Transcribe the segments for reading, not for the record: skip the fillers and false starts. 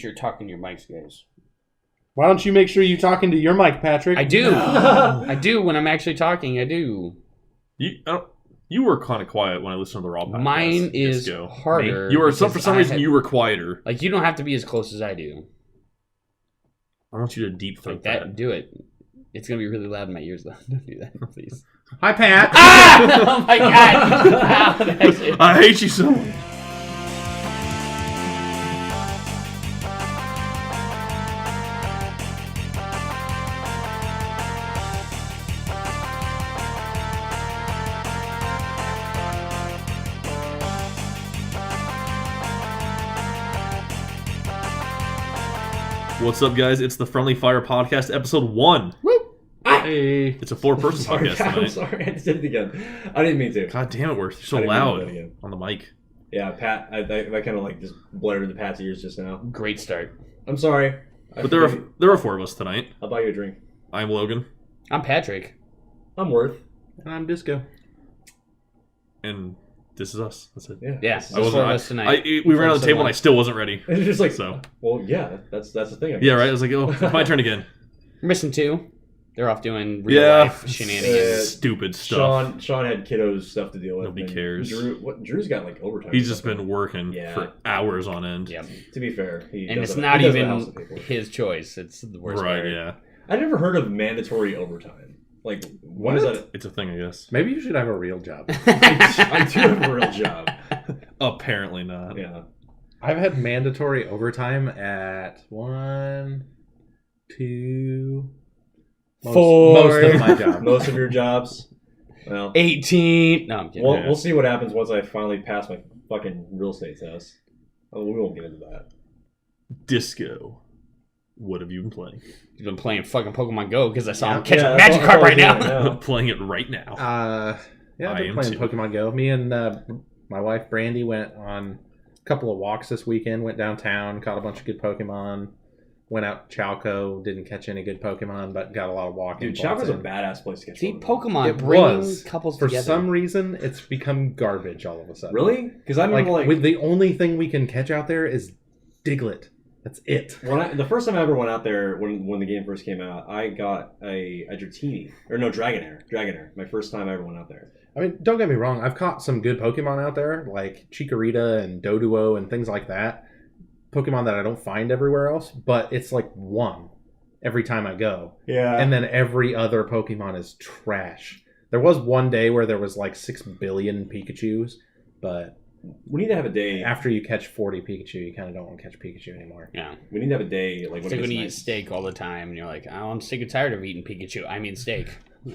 sure you're talking to your mics, guys. Why don't you make sure you're talking to your mic, Patrick? I do. I do when I'm actually talking. I do. You were kind of quiet when I listened to the Raw podcast. Mine is harder. You were for some reason you were quieter. Like you don't have to be as close as I do. I want you to deep throat like that. Do it. It's gonna be really loud in my ears, though. Don't do that, please. Hi, Pat. Ah! Oh my god! I hate you so much. What's up, guys? It's the Friendly Fire Podcast, episode 1. Woo! Hey. It's a 4-person podcast tonight. I'm sorry, I just did it again. I didn't mean to. God damn it, Werth. You're so loud on the mic. Yeah, Pat, I kind of like just blared into Pat's ears just now. Great start. I'm sorry. But there are 4 of us tonight. I'll buy you a drink. I'm Logan. I'm Patrick. I'm Werth. And I'm Disco. And this is us. That's it. Yeah. I wasn't. Us tonight. We ran on the table and I still wasn't ready. It's just like, so. Well, yeah, that's the thing. I guess. Yeah, right. I was like, oh, it's my turn again. We're missing 2. They're off doing real life shenanigans. Stupid stuff. Sean had kiddos stuff to deal with. Nobody cares. Drew's got like overtime. He's just been working for hours on end. Yep. To be fair, and it's not even his choice. It's the worst part. Right? Yeah. I never heard of mandatory overtime. Like, what is that? It's a thing, I guess. Maybe you should have a real job. I do have a real job. Apparently not. Yeah. I've had mandatory overtime at 1, 2, 4. Most of my jobs. Most of your jobs. Well, 18. No, I'm kidding. We'll see what happens once I finally pass my fucking real estate test. Oh, we won't get into that. Disco. What have you been playing? You've been playing fucking Pokemon Go because I saw him catch a Magikarp right now. Playing it right now. I've been playing Pokemon Go. Me and my wife Brandy went on a couple of walks this weekend. Went downtown, caught a bunch of good Pokemon. Went out to Chalco, didn't catch any good Pokemon, but got a lot of walking. Dude, Chalco's a badass place to catch Pokemon brings couples for together. For some reason, it's become garbage all of a sudden. Really? Because I remember with the only thing we can catch out there is Diglett. That's it. The first time I ever went out there, when the game first came out, I got a Dratini. Or no, Dragonair. My first time I ever went out there. I mean, don't get me wrong. I've caught some good Pokemon out there, like Chikorita and Doduo and things like that. Pokemon that I don't find everywhere else, but it's like one every time I go. Yeah. And then every other Pokemon is trash. There was one day where there was like 6 billion Pikachus, but... We need to have a day... After you catch 40 Pikachu, you kind of don't want to catch Pikachu anymore. Yeah. We need to have a day... Like when you eat steak all the time, and you're like, oh, I'm sick and tired of eating Pikachu. I mean steak. We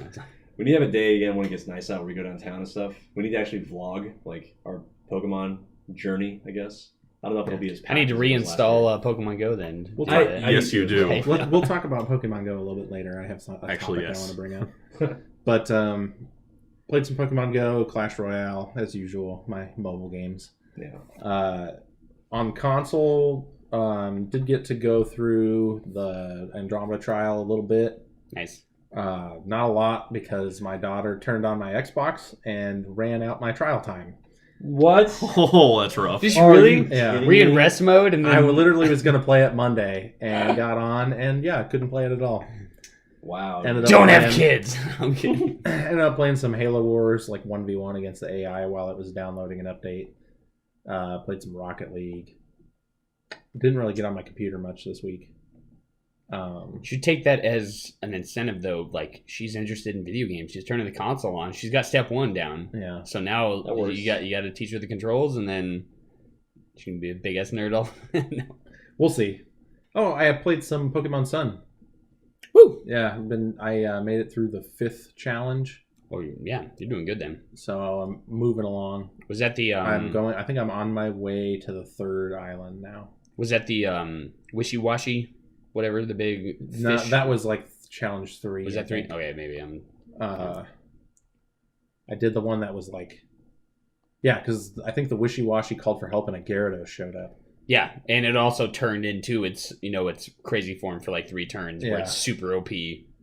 need to have a day again when it gets nice out where we go downtown and stuff. We need to actually vlog like our Pokemon journey, I guess. I don't know if it'll be as... I need to reinstall Pokemon Go then. Yes, you do. We'll talk about Pokemon Go a little bit later. I have some topic I want to bring up. But... played some Pokemon Go, Clash Royale, as usual, my mobile games. Yeah. On console, did get to go through the Andromeda trial a little bit. Nice. Not a lot, because my daughter turned on my Xbox and ran out my trial time. What? Oh, that's rough. Did you really? Yeah. Were you in rest mode? And then... I literally was going to play it Monday, and got on, and couldn't play it at all. Wow. Don't have kids. I'm kidding. Ended up playing some Halo Wars, like 1v1 against the AI while it was downloading an update. Played some Rocket League. Didn't really get on my computer much this week. You should take that as an incentive, though. Like, she's interested in video games. She's turning the console on. She's got step 1 down. Yeah. So now you got to teach her the controls, and then she can be a big-ass nerd all... No. We'll see. Oh, I have played some Pokemon Sun. Woo! Yeah, I made it through the 5th challenge. Oh yeah, you're doing good then. So I'm moving along. Was that the? I think I'm on my way to the 3rd island now. Was that the wishy-washy, whatever the big? Fish? No, that was like challenge 3. Was that 3? Okay, maybe I'm. I did the one that was like, because I think the wishy-washy called for help and a Gyarados showed up. Yeah, and it also turned into its crazy form for like 3 turns, where it's super OP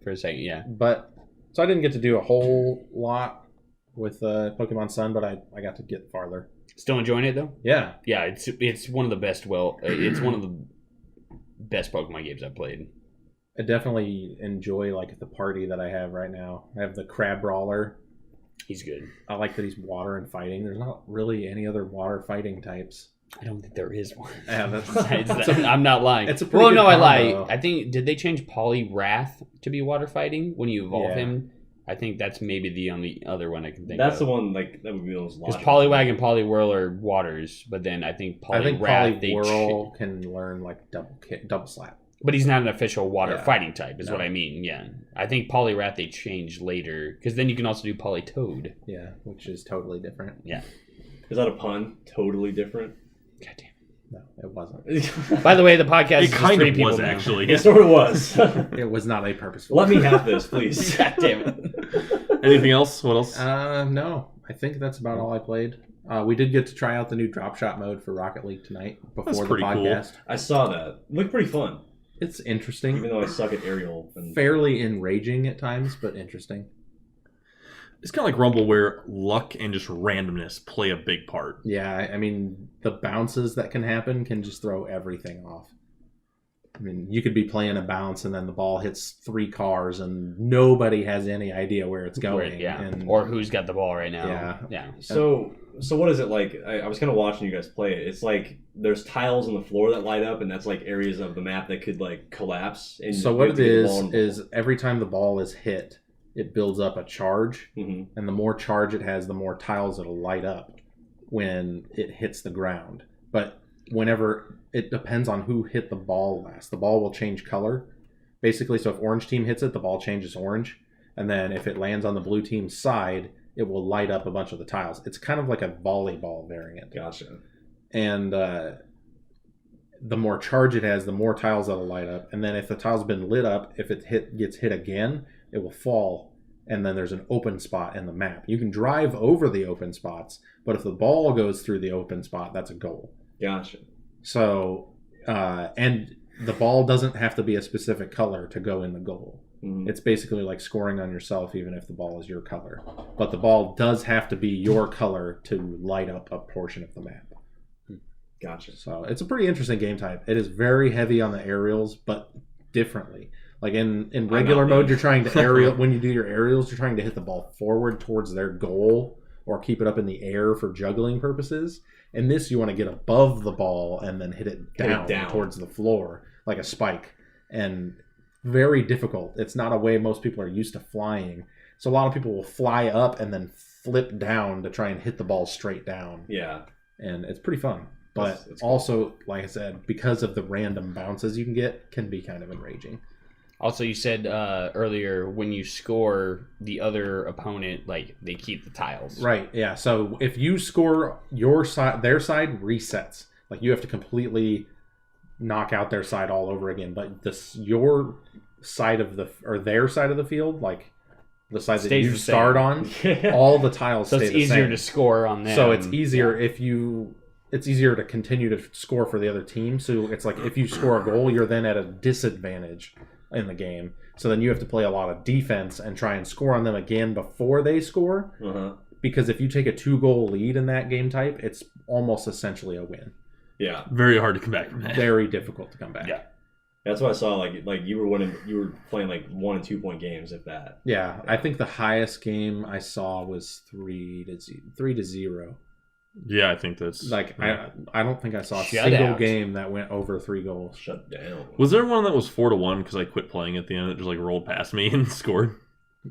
for a second. Yeah, but so I didn't get to do a whole lot with Pokemon Sun, but I got to get farther. Still enjoying it though. Yeah, yeah. It's one of the best. Well, it's one of the best Pokemon games I've played. I definitely enjoy like the party that I have right now. I have the Crab Brawler. He's good. I like that he's water and fighting. There's not really any other water fighting types. I don't think there is one. Yeah, I'm not lying. It's a pretty good I combo. lie. I think did they change Poliwrath to be water fighting when you evolve Yeah. him? I think that's maybe the only other one I can think That's of. the one like that would be the most Because logical. Poliwag and Poliwhirl are waters, but then I think Poliwrath Poliwhirl can learn like double slap. but he's not an official water Yeah. fighting type, is No. what I mean. Yeah, I think Poliwrath they changed later because then you can also do Politoad. Yeah, which is totally different. Yeah. Is that a pun? Totally different. God damn. No, it wasn't. By the way, the podcast It is just kind three of people was now. actually. It sort of was. It was not a purposeful. Let me have this, please. God damn it. Anything else? What else? No, I think that's about all I played. We did get to try out the new drop shot mode for Rocket League tonight before That's the pretty cool. podcast. I saw that. Looked pretty fun, It's interesting. even though I suck at aerial. And Fairly enraging at times, but interesting. It's kind of like Rumble, where luck and just randomness play a big part. Yeah, I mean, the bounces that can happen can just throw everything off. I mean, you could be playing a bounce and then the ball hits 3 cars and nobody has any idea where it's going. Yeah. And, Or who's got the ball right now. Yeah. Yeah. So what is it like? I was kind of watching you guys play it. It's like there's tiles on the floor that light up, and that's like areas of the map that could like collapse. And so you what have it to get the ball in the is every time the ball is hit, it builds up a charge. Mhm. And the more charge it has, the more tiles it'll light up when it hits the ground. But whenever it depends on who hit the ball last, the ball will change color. Basically, so if orange team hits it, the ball changes orange. And then if it lands on the blue team's side, it will light up a bunch of the tiles. It's kind of like a volleyball variant. Gotcha. And the more charge it has, the more tiles that'll light up. And then if the tile's been lit up, if it gets hit again, it will fall. And then there's an open spot in the map. You can drive over the open spots, but if the ball goes through the open spot, that's a goal. Gotcha. So, and the ball doesn't have to be a specific color to go in the goal. Mhm. It's basically like scoring on yourself, even if the ball is your color. But the ball does have to be your color to light up a portion of the map. Gotcha. So it's a pretty interesting game type. It is very heavy on the aerials, but differently. Like in regular mode, you're trying to aerial. When you do your aerials, you're trying to hit the ball forward towards their goal or keep it up in the air for juggling purposes. In this, you want to get above the ball and then hit it down towards the floor like a spike. And very difficult. It's not a way most people are used to flying. So a lot of people will fly up and then flip down to try and hit the ball straight down. Yeah. And it's pretty fun. But That's cool. also, like I said, because of the random bounces you can get, can be kind of enraging. Also, you said earlier when you score the other opponent, like they keep the tiles. Right, yeah. So if you score your side, their side resets. Like you have to completely knock out their side all over again. But your side of their side of the field, like the side that Stays you the start same. on, all the tiles So stay it's the easier same. to score on them. So it's easier it's easier to continue to score for the other team. So it's like if you score a goal, you're then at a disadvantage in the game. So then you have to play a lot of defense and try and score on them again before they score. Uh-huh. Because if you take a 2-goal lead in that game type, it's almost essentially a win. Yeah. Very hard to come back from that. Very difficult to come back. Yeah. That's what I saw. Like you were playing like 1 and 2 point games, if that. Yeah, I think the highest game I saw was 3-0. Yeah, I think that's Like yeah. I don't think I saw a Shutout. single game that went over 3 goals. Shut down. Was there one that was 4-1 because I quit playing at the end? It just like rolled past me and scored,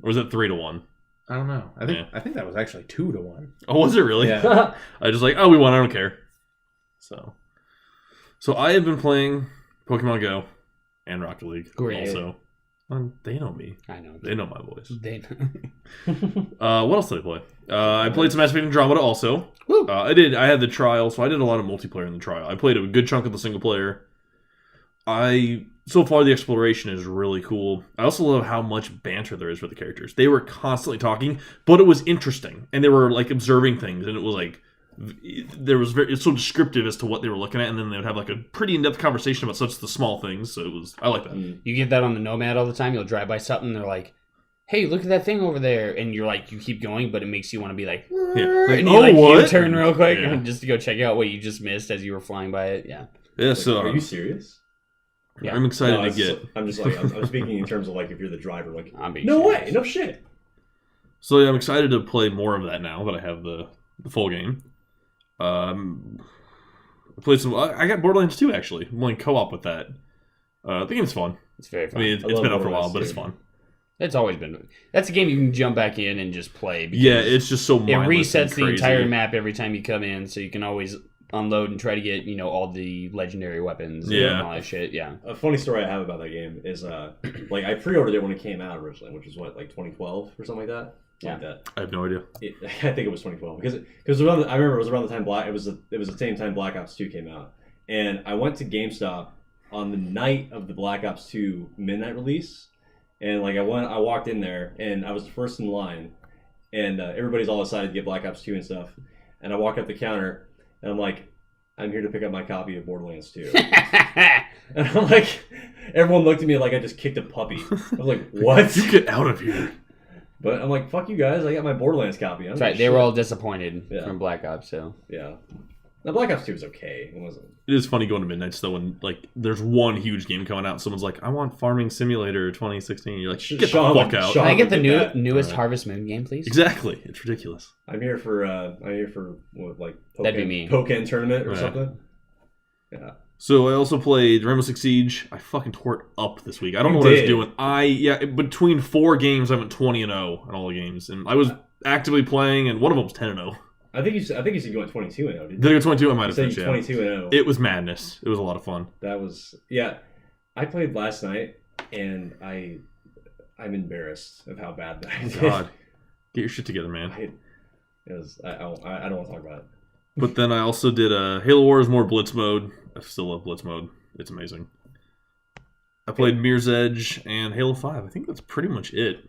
or was it 3-1? I don't know. I think that was actually 2-1. Oh, was it really? Yeah. I just like, oh, we won. I don't care. So I have been playing Pokemon Go and Rocket League. Great. Also, they know me. I know. They know my voice. They What else did I play? I played some Mass Effect Andromeda also. Woo. I had the trial, so I did a lot of multiplayer in the trial. I played a good chunk of the single player. So far the exploration is really cool. I also love how much banter there is with the characters. They were constantly talking, but it was interesting, and they were like observing things, and it was like it's so descriptive as to what they were looking at, and then they would have like a pretty in-depth conversation about such the small things. So I like that. You get that on the Nomad all the time. You'll drive by something, and they're like, hey, look at that thing over there. And you're like, you keep going, but it makes you want to be like, Yeah. and you turn real quick just to go check out what you just missed as you were flying by it. Yeah. Yeah. So Are you serious? Yeah. I'm excited to get. I'm just like I'm speaking in terms of like if you're the driver, like I'm being no serious. way, no shit. So yeah, I'm excited to play more of that now that I have the full game. I played some. I got Borderlands 2 actually. I'm playing co-op with that. The game's fun. It's very fun. I mean, it's been out for a while, but it's fun. It's always been. That's a game you can jump back in and just play. Yeah, it's just so mindless. It resets and the crazy. entire map every time you come in, so you can always unload and try to get all the legendary weapons. And all that shit. Yeah. A funny story I have about that game is like I pre-ordered it when it came out originally, which was what, like 2012 or something like that. Yeah. Like that. I have no idea. I think it was 2012 because I remember it was around the time it was the same time Black Ops 2 came out, and I went to GameStop on the night of the Black Ops 2 midnight release, and like I walked in there and I was the first in line, and everybody's all excited to get Black Ops 2 and stuff, and I walk up the counter and I'm like, I'm here to pick up my copy of Borderlands 2. And I'm like, everyone looked at me like I just kicked a puppy. I was like, what? You get out of here. But I'm like, fuck you guys, I got my Borderlands copy. That's right. They were all disappointed from Black Ops, so. Yeah. Now, Black Ops 2 was okay. It wasn't. It is funny going to midnights though when like there's one huge game coming out and someone's like, I want Farming Simulator 2016. You're like, get Shawn, the fuck out. Can I get the newest Right. Harvest Moon game, please? Exactly. It's ridiculous. I'm here for what, like That'd be me. Pokken tournament or Right. something. Yeah. So I also played Rainbow Six Siege. I fucking tore it up this week. I don't know You what I was did. doing. Between 4 games, I went 20-0 in all the games, and I was actively playing, and one of them was 10-0. I think you said you went 22-0, didn't you? Did I go 22? I might You have said finished. you Yeah. 22-0. It was madness. It was a lot of fun. That was I played last night and I'm embarrassed of how bad that I did. God, get your shit together, man. I don't want to talk about it. But then I also did Halo Wars more Blitz mode. I still love Blitz mode. It's amazing. I played Mirror's Edge and Halo 5. I think that's pretty much it.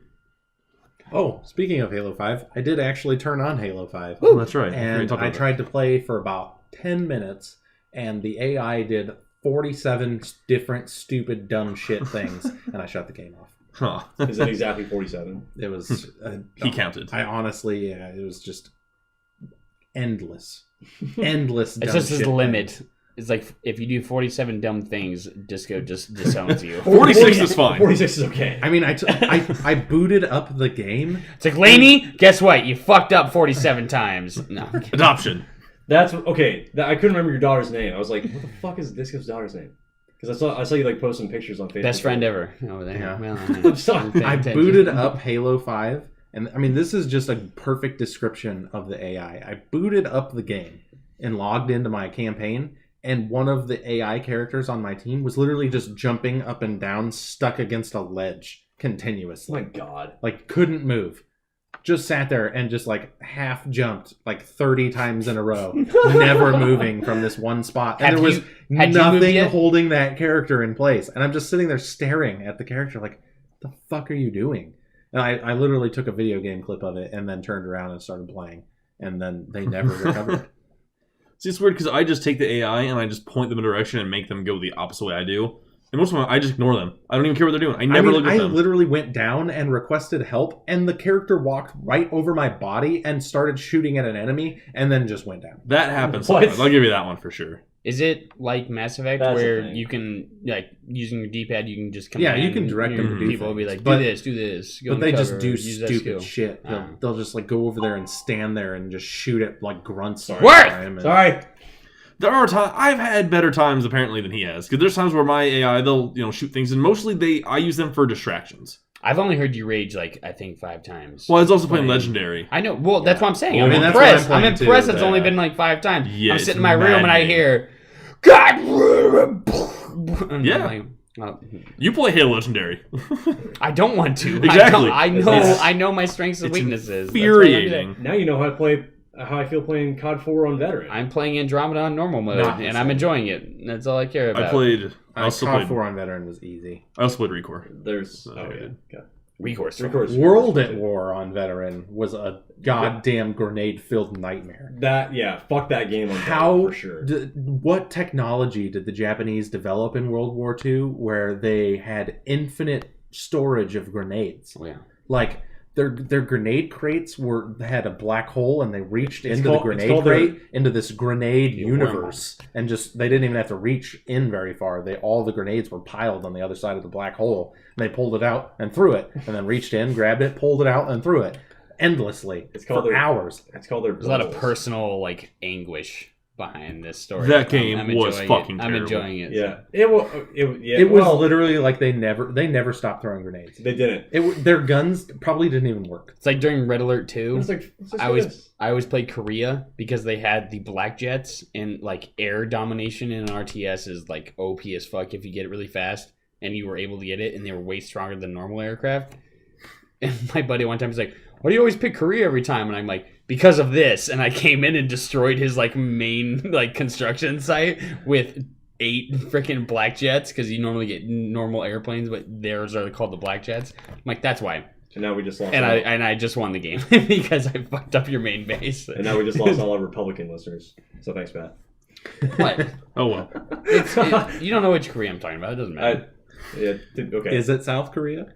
Oh, speaking of Halo 5, I did actually turn on Halo 5. Oh, that's right. And I tried to play for about 10 minutes, and the AI did 47 different stupid, dumb shit things, and I shut the game off. Huh. Is that exactly 47? It was... He counted. I honestly, it was just endless. Endless dumb It's just shit his limit. things. It's like if you do 47 dumb things, Disco just disowns you. 46 is fine. 46 is okay. I mean, I booted up the game. It's like, Laney, guess what? You fucked up 47 times. No. Adoption. That's okay. I couldn't remember your daughter's name. I was like, what the fuck is Disco's daughter's name? Because I saw you like post some pictures on Facebook. Best friend ever over there. Yeah. Well, I'm sorry. I booted up Halo 5, and I mean, this is just a perfect description of the AI. I booted up the game and logged into my campaign, and one of the AI characters on my team was literally just jumping up and down, stuck against a ledge Oh continuously. my god. Like, couldn't move. Just sat there and just like half jumped like 30 times in a row, never moving from this one spot. And Had there was you moved nothing yet? holding that character in place. And I'm just sitting there staring at the character like, what the fuck are you doing? And I literally took a video game clip of it and then turned around and started playing. And then they never recovered. See, it's weird because I just take the AI and I just point them in a direction and make them go the opposite way I do. And most of the time, I just ignore them. I don't even care what they're doing. I never look at them. I literally went down and requested help, and the character walked right over my body and started shooting at an enemy, and then just went down. That happens What? sometimes. I'll give you that one for sure. Is it like Mass Effect That's the where thing. you can, like, using your D-pad, you can just come Yeah, you can direct them to do people will be things, like, but- do this. Go But in they cover, just do use that stupid skill. shit. They'll just like go over there and stand there and just shoot at like grunts. all the Werth! time, and- Sorry. There are times I've had better times apparently than he has because there's times where my AI they'll shoot things and mostly I use them for distractions. I've only heard you rage, like, I think 5 times. Well, I was also playing Legendary. I know. Well, that's what I'm saying. Well, I'm I mean, that's what I'm impressed. I'm playing, too, impressed. It's but- only been like 5 times. Yeah, I'm it's sitting in my room and I maddening. hear, God. And Yeah. I'm like, oh, You play Halo Legendary. I don't want to. Exactly. I know my strengths and It's weaknesses. That's why I do infuriating. Now you know how I feel playing COD 4 on Veteran. that. I'm playing Andromeda on normal mode, Not the and I'm same. enjoying it. That's all I care about. I also COD played 4 on Veteran was easy. Recore. There's Oh, yeah. yeah. Okay. Recourse. World at War on Veteran was a goddamn grenade-filled nightmare. Fuck that game on How? Veteran for sure. What technology did the Japanese develop in World War II where they had infinite storage of grenades? Oh, yeah. Like, their grenade crates had a black hole, and they reached into the grenade crate into this grenade universe, and just they didn't even have to reach in very far. All the grenades were piled on the other side of the black hole, and they pulled it out and threw it, and then reached in, grabbed it, pulled it out, and threw it endlessly for hours. It's called their. There's a lot of personal like anguish behind this story. That game was fucking terrible. I'm enjoying it. Yeah. It was literally like they never stopped throwing grenades. They didn't. Their guns probably didn't even work. It's like during Red Alert 2. I always played Korea because they had the black jets, and like air domination in an RTS is like OP as fuck if you get it really fast, and you were able to get it, and they were way stronger than normal aircraft. And my buddy one time was like, "Why do you always pick Korea every time?" And I'm like, because of this. And I came in and destroyed his like main like construction site with 8 freaking black jets, because you normally get normal airplanes, but theirs are called the black jets. I'm like, that's why. And now we just lost. And I just won the game because I fucked up your main base. And now we just lost all our Republican listeners. So thanks, Pat. What? Oh well. You don't know which Korea I'm talking about. It doesn't matter. Okay. Is it South Korea?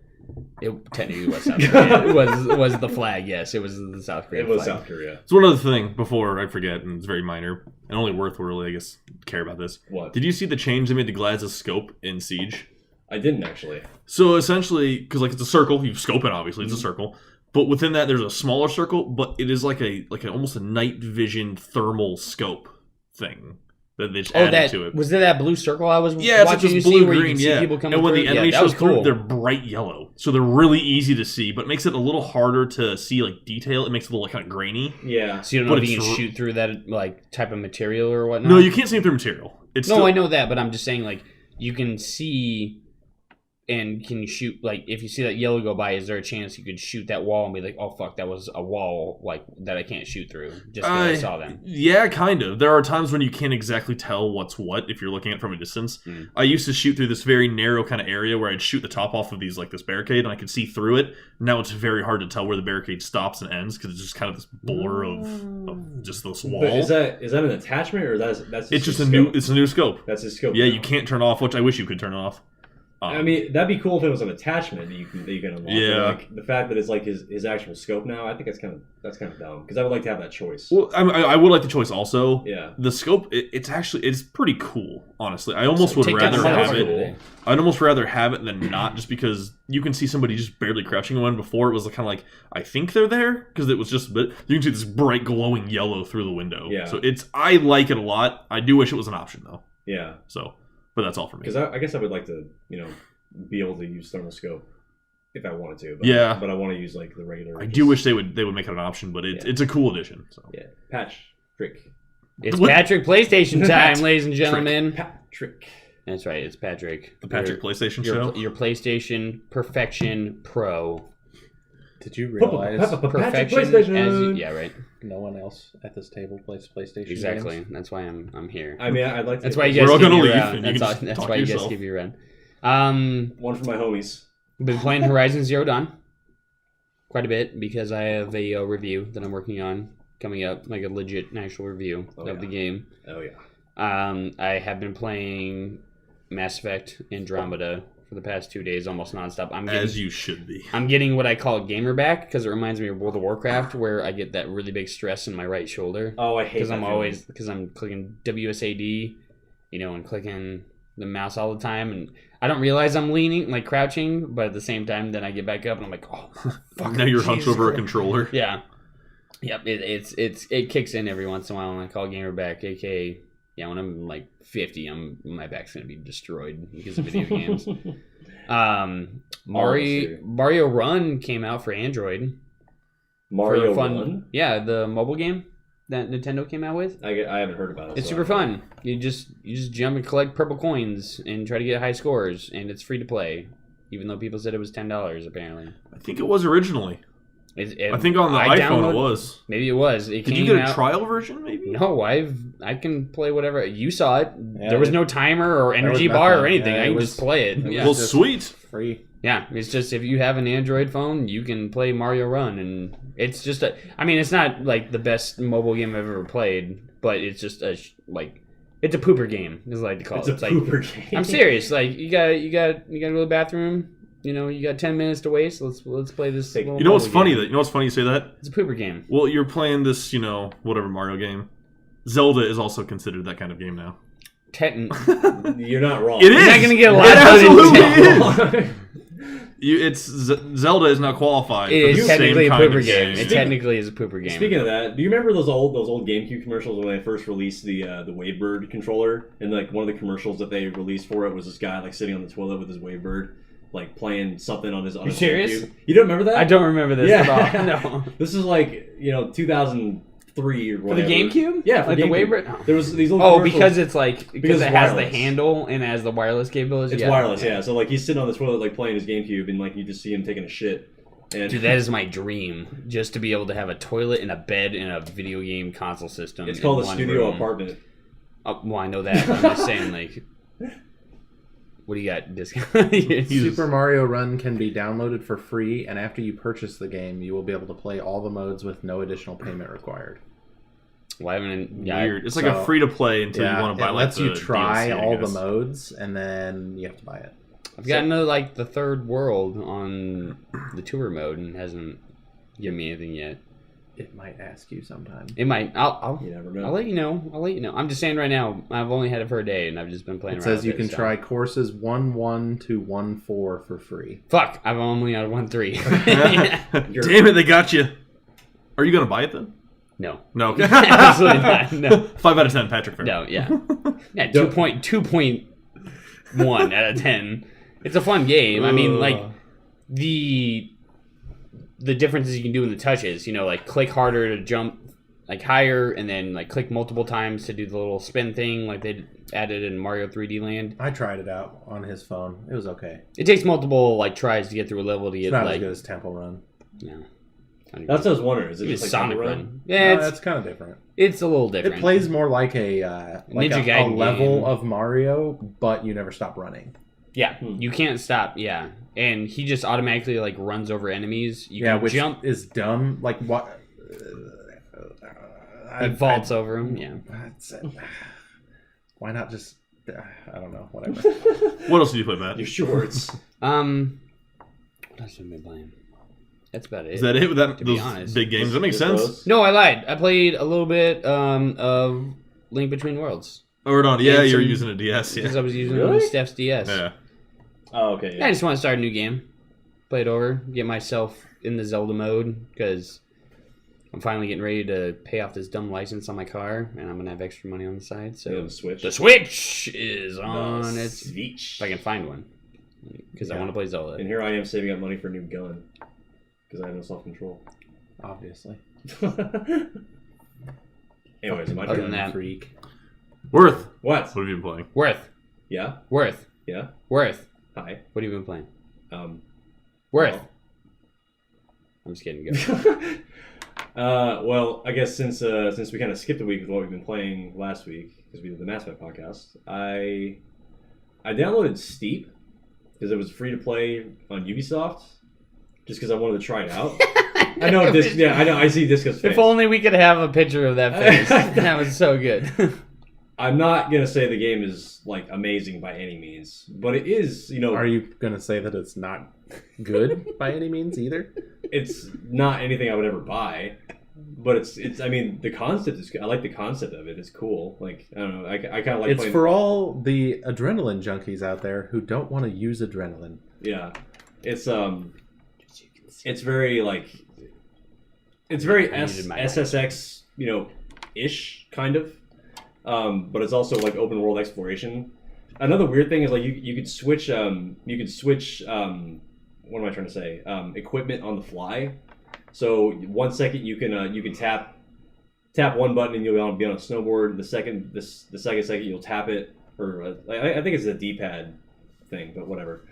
It technically was South Korea. It was the flag, yes. It was the South Korean flag. South Korea. So one other thing before I forget, and it's very minor, and only Werth will really, I guess, care about this. What? Did you see the change they made to Gladys' scope in Siege? I didn't actually. So essentially, because like it's a circle, you scope it obviously, it's a circle, but within that there's a smaller circle, but it is like almost a night vision thermal scope thing that they just added to it. Was there that blue circle I was watching? It's like this blue green, yeah. And when the enemy shows cool. through, they're bright yellow, so they're really easy to see, but it makes it a little harder to see like detail. It makes it a little like kind of grainy. Yeah. So you don't know if you can shoot through that like type of material or whatnot. No, you can't see through material. I know that, but I'm just saying like you can see. And can you shoot, like, if you see that yellow go by, is there a chance you could shoot that wall and be like, oh, fuck, that was a wall, like, that I can't shoot through, just because I saw them? Yeah, kind of. There are times when you can't exactly tell what's what if you're looking at it from a distance. I used to shoot through this very narrow kind of area where I'd shoot the top off of this barricade, and I could see through it. Now it's very hard to tell where the barricade stops and ends, because it's just kind of this blur of just this wall. But is that an attachment, or that's it's just a new scope. That's his scope. Yeah, you can't turn it off, which I wish you could turn it off. I mean, that'd be cool if it was an attachment that you can unlock. Yeah. But like the fact that it's like his actual scope now, I think that's kind of dumb, because I would like to have that choice. Well, I would like the choice also. Yeah. The scope, it's pretty cool. Honestly, I almost would rather have it. Cool. I'd almost rather have it than not, just because you can see somebody just barely crouching. When before it was kind of like, I think they're there, because it was just, but you can see this bright glowing yellow through the window. Yeah. So I like it a lot. I do wish it was an option though. Yeah. So, but that's all for me. Because I guess I would like to, be able to use thermal scope if I wanted to. But, yeah. But I want to use like the regular. I do wish they would make it an option, but it's a cool addition. So. Yeah. Patrick. It's Patrick PlayStation time, ladies and gentlemen. Patrick. That's right. It's Patrick. The Patrick PlayStation show. Your PlayStation Perfection Pro. Did you realize perfection? Yeah, right. No one else at this table plays PlayStation. Exactly. Games? That's why I'm here. I mean, I'd like to. That's why you guys. We're all gonna leave. That's why you guys give you a run. One for my homies. Been playing Horizon Zero Dawn quite a bit because I have a review that I'm working on coming up, like a legit actual review of the game. Oh yeah. I have been playing Mass Effect Andromeda for the past 2 days, almost nonstop. As you should be. I'm getting what I call gamer back, because it reminds me of World of Warcraft, where I get that really big stress in my right shoulder. Oh, I hate that. Because I'm clicking WSAD, and clicking the mouse all the time, and I don't realize I'm leaning, like crouching, but at the same time, then I get back up and I'm like, oh, fuck. Now you're hunched over a controller. Yeah. Yep. It kicks in every once in a while, and I call gamer back, aka. Yeah, when I'm like 50, my back's gonna be destroyed because of video games. Mario Run came out for Android. Mario Run? Yeah, the mobile game that Nintendo came out with. I haven't heard about it. It's super fun. You just jump and collect purple coins and try to get high scores, and it's free to play, even though people said it was $10 apparently. I think it was originally. I think on the iPhone it was. Maybe it was. Did you get a trial version, maybe? No, I can play whatever. You saw it. Yeah, there was no timer or energy bar or anything. I can just play it. Well, sweet. Free. Yeah, it's just if you have an Android phone, you can play Mario Run. And it's just it's not like the best mobile game I've ever played, but it's just it's a pooper game, is what I like to call it. It's a pooper game. I'm serious. Like, you gotta go to the bathroom. you got 10 minutes to waste. Let's play this. You You know what's funny? game. You know what's funny? You say that. It's a pooper game. Well, you're playing this, whatever Mario game. Zelda is also considered that kind of game now. You're not wrong. It You're is. not gonna get a lot It of absolutely is. Zelda is not qualified. It for is the technically a same kind pooper of game. It technically is a pooper game. Speaking of that, do you remember those old GameCube commercials when they first released the Wavebird controller? And like one of the commercials that they released for it was this guy like sitting on the toilet with his Wavebird, like playing something on his. You serious? GameCube. You don't remember that? I don't remember this at all. No. This is like 2003 or For whatever. the GameCube? Yeah, for like GameCube. the Wavebird. There was these little. Oh, commercials. because it Because it's has the wireless. handle and has the wireless capabilities. It's wireless, yeah. So like he's sitting on the toilet like playing his GameCube, and like you just see him taking a shit. And Dude, that is my dream. Just to be able to have a toilet and a bed and a video game console system. it's in called a one studio room. apartment. Oh, well, I know that. I'm just saying, like, what do you got? Super Mario Run can be downloaded for free, and after you purchase the game, you will be able to play all the modes with no additional payment required. Why haven't Weird. It's like So, a free to play until you want to buy it like lets you the try DLC, I all the guess. modes, and then you have to buy it. I've gotten to like the third world on the tour mode and hasn't given me anything yet. It might ask you sometime. It might. I'll You never know. I'll let you know. I'm just saying right now. I've only had it for a day and I've just been playing. It around says you with can so. try courses 1-1 to 1-4 for free. Fuck! I've only got 1-3. Damn it, they got you. Are you gonna buy it then? No, No. absolutely not. No, 5 out of 10, Patrick Fair. no, yeah, 2.1 out of 10. It's a fun game. I mean, like the differences you can do in the touches. Like click harder to jump like higher, and then like click multiple times to do the little spin thing, like they added in Mario 3D Land. I tried it out on his phone. It was okay. It takes multiple like tries to get through a level to It's get not like. as good as Temple Run. No. That's what I was wondering. Is it Even just like Sonic Temple Run. Yeah, No, it's that's kind of different. a little different. It plays more like a Ninja a Gaiden level game. of Mario, but you never stop running. Yeah, you can't stop. Yeah, and he just automatically like runs over enemies. You Yeah, can which jump. is dumb. Like what? He vaults over him. Yeah. Why not just? I don't know. Whatever. What else did you play, Matt? Your shorts. What else have I been playing? That's about it. Is that it with that, To be those honest. big games? That makes Just sense. those? No, I lied. I played a little bit of Link Between Worlds Or not? Yeah, And you're some- using a DS. because Yeah. I was using Really? Steph's DS. Yeah. Oh, okay. I Yeah. just want to start a new game, play it over, get myself in the Zelda mode because I'm finally getting ready to pay off this dumb license on my car, and I'm gonna have extra money on the side. So You have a Switch. the Switch is on. The It's Switch. if I can find one because I Yeah. want to play Zelda. And here I am saving up money for a new gun because I have no self-control. Obviously. Anyways, my Other turn. than that- Freak. Worth. What? What have you been playing? Worth, Yeah. Worth, Yeah. Worth. Hi. What have you been playing? Worth. Worth. I'm just kidding. Go. Well, I guess since we kind of skipped a week with what we've been playing last week because we did the Mass Effect podcast, I downloaded Steep because it was free to play on Ubisoft, just because I wanted to try it out. I know, I know. I see Disco's face. If only we could have a picture of that face. That was so good. I'm not gonna say the game is like amazing by any means, but it is. Are you gonna say that it's not good by any means either? It's not anything I would ever buy, but it's. I mean, the concept is. I like the concept of it. It's cool. Like I don't know. I kind of like. It's playing, for all the adrenaline junkies out there who don't want to use adrenaline. Yeah, it's It's very like. It's very I needed my SSX, ish kind of, but it's also like open world exploration. Another weird thing is like you could switch what am I trying to say? Equipment on the fly. So 1 second you can tap one button and you'll be on a snowboard. The second second you'll tap it, or I think it's a D-pad thing, but whatever.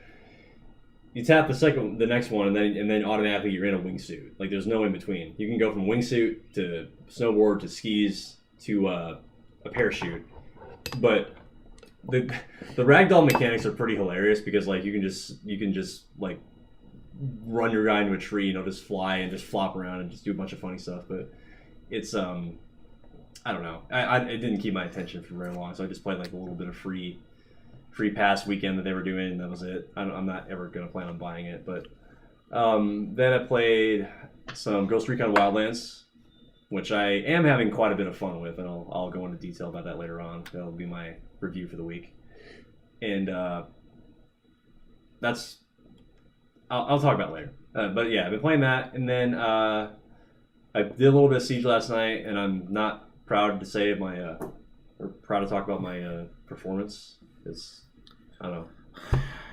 You tap the next one, and then automatically you're in a wingsuit. Like there's no in between. You can go from wingsuit to snowboard to skis to a parachute. But the ragdoll mechanics are pretty hilarious because like you can just like run your guy into a tree and it'll just fly and just flop around and just do a bunch of funny stuff. But it's I don't know. It didn't keep my attention for very long, so I just played like a little bit of free free pass weekend that they were doing, and that was it. I'm not ever going to plan on buying it. But then I played some Ghost Recon Wildlands, which I am having quite a bit of fun with, and I'll go into detail about that later on. That'll be my review for the week. And that's... I'll talk about it later. But yeah, I've been playing that, and then I did a little bit of Siege last night, and I'm not proud to say or proud to talk about my performance. It's, I don't know.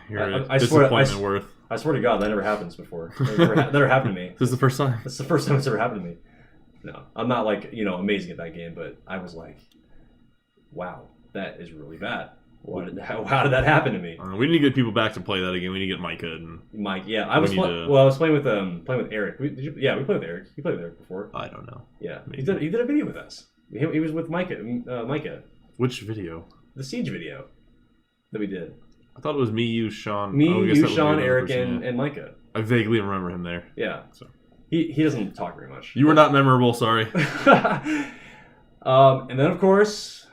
You're I disappointment, Werth. I swear to God, that never happens before. That never happened to me. This is the first time. That's the first time it's ever happened to me. No, I'm not like, amazing at that game, but I was like, wow, that is really bad. How did that happen to me? We need to get people back to play that again. We need to get Micah and Mike. Yeah, I was playing with Eric. We played with Eric. You played with Eric before. I don't know. Yeah, he did a video with us. He was with Micah. Which video? The Siege video that we did. I thought it was me, you, Shawn. Shawn, Eric, and Micah. I vaguely remember him there. Yeah. So he doesn't talk very much. You were not memorable. Sorry. And then of course,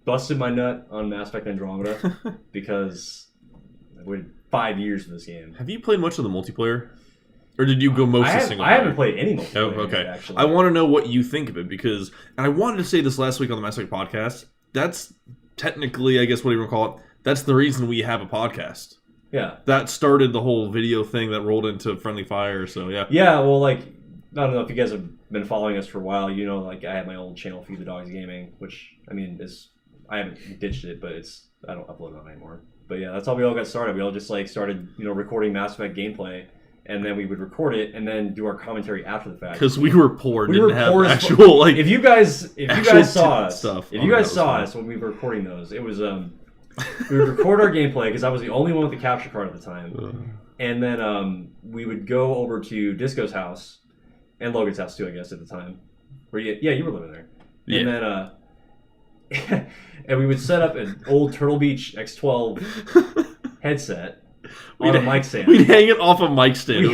busted my nut on Mass Effect Andromeda because I waited 5 years for this game. Have you played much of the multiplayer? Or did you go mostly single player? I haven't played any multiplayer. Oh, okay. Actually. I want to know what you think of it because, and I wanted to say this last week on the Mass Effect podcast, that's technically, I guess what you would call it, that's the reason we have a podcast. Yeah. That started the whole video thing that rolled into Friendly Fire, so yeah. Yeah, well, like, I don't know if you guys have been following us for a while, like, I have my old channel, Feed the Dogs Gaming, which, I mean, I haven't ditched it, but I don't upload it anymore. But yeah, that's how we all got started. We all just like started, recording Mass Effect gameplay, and then we would record it and then do our commentary after the fact. Because we were poor, didn't have actual like. If you guys saw us, stuff, if you guys saw us when we were recording those, it was we would record our gameplay because I was the only one with the capture card at the time, and then we would go over to Disco's house and Logan's house too, I guess at the time. You were living there, yeah. And then and we would set up an old Turtle Beach X12 headset on a mic stand. We'd hang it off a mic stand.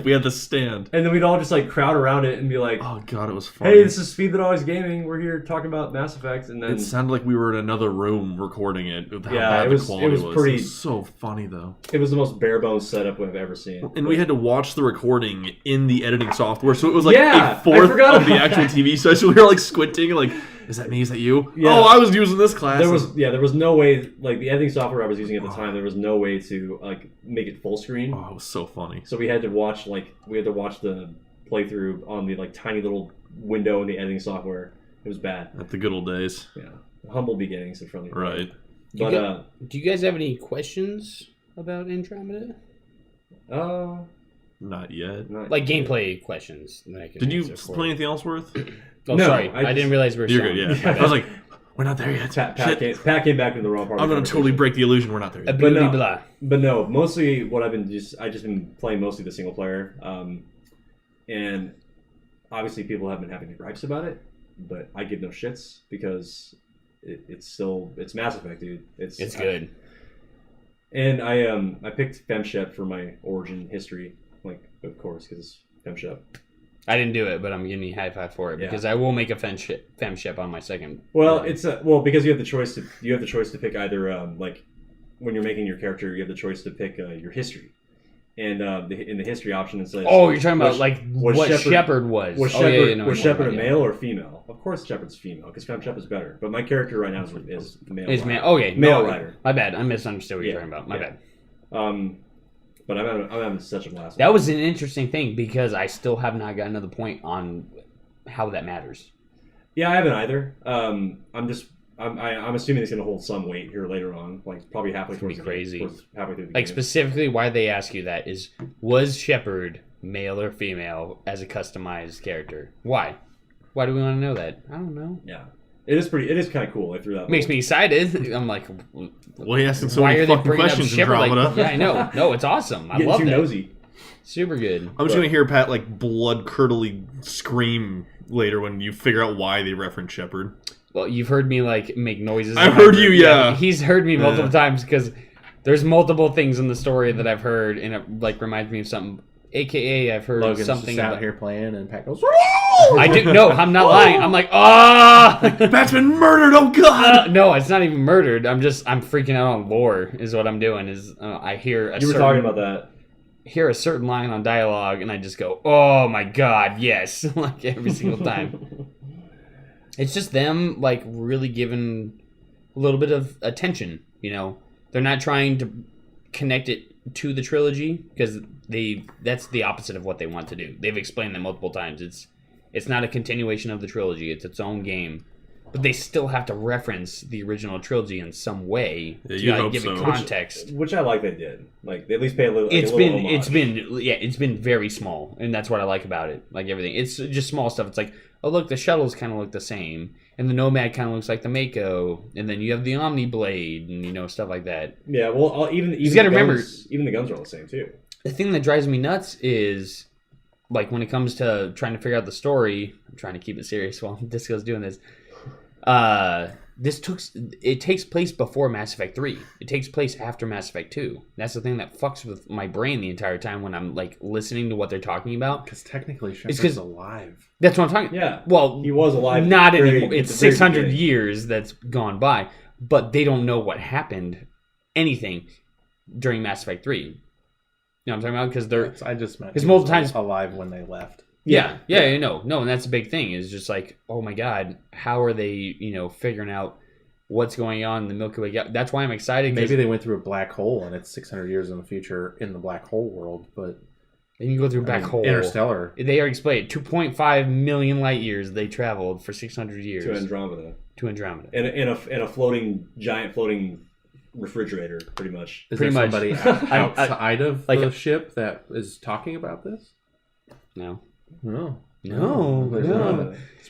We had the stand. And then we'd all just like crowd around it and be like, oh god, it was funny. Hey, this is Feed the Dogs Gaming. We're here talking about Mass Effect. And then it sounded like we were in another room recording it. With how bad the quality was. It was so funny though. It was the most bare bones setup we've ever seen. And we had to watch the recording in the editing software, so it was like a fourth of the actual TV session. We were like squinting like, is that me? Is that you? Yeah. Oh, I was using this class. There was no way, like the editing software I was using at the time, there was no way to like make it full screen. Oh, it was so funny. So we had to watch the playthrough on the like tiny little window in the editing software. It was bad. At the good old days. Yeah. Humble beginnings in front of Right. But do you guys have any questions about Andromeda? Not yet. Like gameplay questions. That I can Did you play anything else, Worth? Oh, no, sorry. I didn't realize we were You're good, yeah. I was like, we're not there yet. Pat came back in the wrong part. I'm going to totally break the illusion we're not there yet. But no, mostly what I've been been playing mostly the single player. And obviously people have been having gripes about it, but I give no shits because it's Mass Effect, dude. It's good. And I picked FemShep for my origin history, like of course, because FemShep. I didn't do it, but I'm giving you a high five for it because I will make a FemShep on my second. Well, it's because you have the choice to pick either like when you're making your character, you have the choice to pick your history, and in the history option it says. Oh, you're talking about like what Shepard was. Was Shepard a male or female? Of course, Shepard's female because FemShep is better. But my character right now is male. Is male? Okay, male rider. My bad. I misunderstood what you're talking about. My bad. But I'm having such a blast. That was an interesting thing because I still have not gotten to the point on how that matters. Yeah, I haven't either. I'm assuming it's going to hold some weight here later on, like probably halfway through. Crazy. Halfway through the like game. Specifically, why they ask you that is: was Shepard male or female as a customized character? Why? Why do we want to know that? I don't know. Yeah. It is kind of cool. I threw that. Makes me excited. I'm like, well, he asking so many fucking questions, Andromeda. Like, yeah, I know. No, it's awesome. I love it. Too nosy. Super good. I'm just gonna hear Pat like blood curdly scream later when you figure out why they reference Shepard. Well, you've heard me like make noises. I've heard you, yeah. He's heard me multiple times because there's multiple things in the story that I've heard, and it like reminds me of something. AKA, I've heard Logan's something just out about here playing, and Pat goes. I didn't know. I'm not lying. I'm like, oh, Bat's been murdered. Oh god. no, it's not even murdered. I'm freaking out on lore. Is what I'm doing. Is I hear You were talking about that. hear a certain line on dialogue, and I just go, oh my god, yes, like every single time. It's just them like really giving a little bit of attention. You know, they're not trying to connect it to the trilogy because that's the opposite of what they want to do. They've explained that multiple times. It's not a continuation of the trilogy. It's its own game. But they still have to reference the original trilogy in some way to give it context. Which I like they did. Like they at least pay a little. It's been very small, and that's what I like about it. Like everything, it's just small stuff. It's like, oh look, the shuttles kind of look the same, and the Nomad kind of looks like the Mako, and then you have the Omni Blade, and stuff like that. Yeah, well, even you got to remember, even the guns are all the same too. The thing that drives me nuts is like when it comes to trying to figure out the story. I'm trying to keep it serious while Disco's doing this. It takes place before Mass Effect 3. It takes place after Mass Effect 2. That's the thing that fucks with my brain the entire time when I'm like listening to what they're talking about. Because technically Shepard's alive. That's what I'm talking. Yeah. Well, he was alive. Not anymore. It's 600 years that's gone by, but they don't know what happened, anything, during Mass Effect 3. You know what I'm talking about? Because I just meant because multiple times alive when they left. Yeah, no, and that's a big thing. Is just like, oh my god, how are they, figuring out what's going on in the Milky Way? That's why I'm excited. Maybe they went through a black hole and it's 600 years in the future in the black hole world, but then you go through a black hole. Interstellar. They already explained 2.5 million light years they traveled for 600 years to Andromeda. In a giant floating refrigerator, pretty much. Is there somebody outside of the ship that is talking about this? No. No. So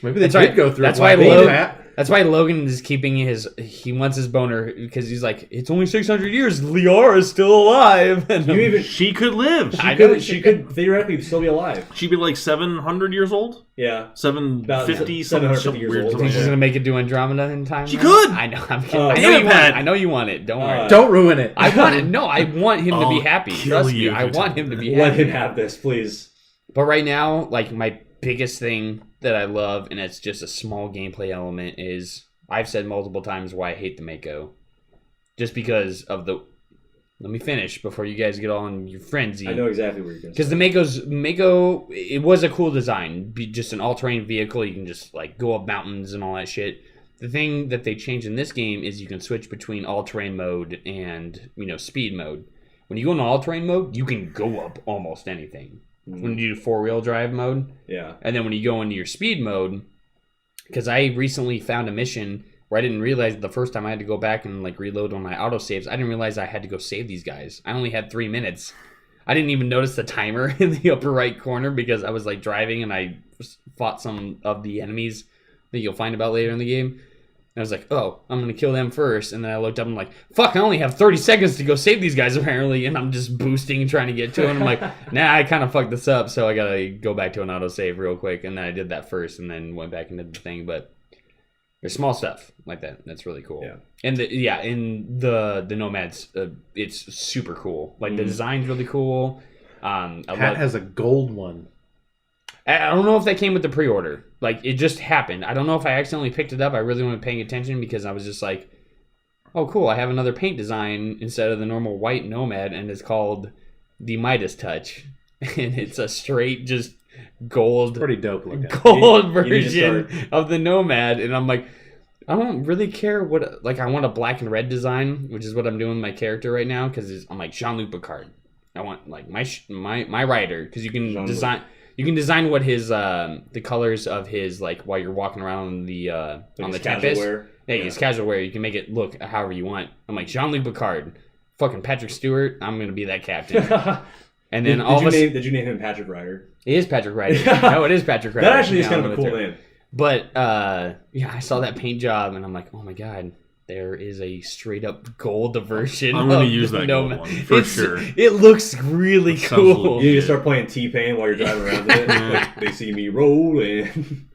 maybe they did go through. That's why Logan is keeping he wants his boner because he's like, it's only 600 years. Liara's still alive. And she could live. She could theoretically still be alive. She'd be like 700 years old. Yeah, 750, 750 years old. Do you think she's gonna make it to Andromeda in time? She could. I know. I'm kidding. I know you want it. Don't worry. Don't ruin it. I want it. No, I want him to be happy. Trust me. I want him to be happy. Let him have this, please. But right now, like my biggest thing that I love, and it's just a small gameplay element, is I've said multiple times why I hate the Mako. Just because of the... Let me finish before you guys get on your frenzy. I know exactly where you're going. Because the Mako, it was a cool design. Just an all-terrain vehicle. You can just like go up mountains and all that shit. The thing that they changed in this game is you can switch between all-terrain mode and, speed mode. When you go into all-terrain mode, you can go up almost anything. When you do 4-wheel drive mode. Yeah. And then when you go into your speed mode, because I recently found a mission where I didn't realize the first time I had to go back and like reload on my autosaves. I didn't realize I had to go save these guys. I only had 3 minutes. I didn't even notice the timer in the upper right corner because I was like driving and I fought some of the enemies that you'll find about later in the game. And I was like, oh, I'm going to kill them first. And then I looked up and I'm like, fuck, I only have 30 seconds to go save these guys apparently. And I'm just boosting and trying to get to it. And I'm like, nah, I kind of fucked this up. So I got to go back to an autosave real quick. And then I did that first and then went back into the thing. But there's small stuff like that. That's really cool. Yeah. And in the Nomads, it's super cool. Like the design's really cool. Pat has a gold one. I don't know if that came with the pre-order. Like, it just happened. I don't know if I accidentally picked it up. I really wasn't paying attention because I was just like, oh, cool. I have another paint design instead of the normal white Nomad, and it's called the Midas Touch. And it's a straight, just gold. It's pretty dope looking. Gold version of the Nomad. And I'm like, I don't really care what... Like, I want a black and red design, which is what I'm doing with my character right now, because I'm like Jean-Luc Picard. I want, like, my rider, because you can design... You can design what his the colors of his, like, while you're walking around on the Tempest. Yeah, it's casual wear. You can make it look however you want. I'm like, Jean-Luc Picard, fucking Patrick Stewart. I'm gonna be that captain. And then did you name him Patrick Ryder? It is Patrick Ryder. No, it is Patrick Ryder. That actually is kind of a cool name. But yeah, I saw that paint job and I'm like, oh my god. There is a straight up gold version. I'm going to use that gold one for sure. It looks really cool. You just start playing T-Pain while you're driving around it. Like, they see me rolling.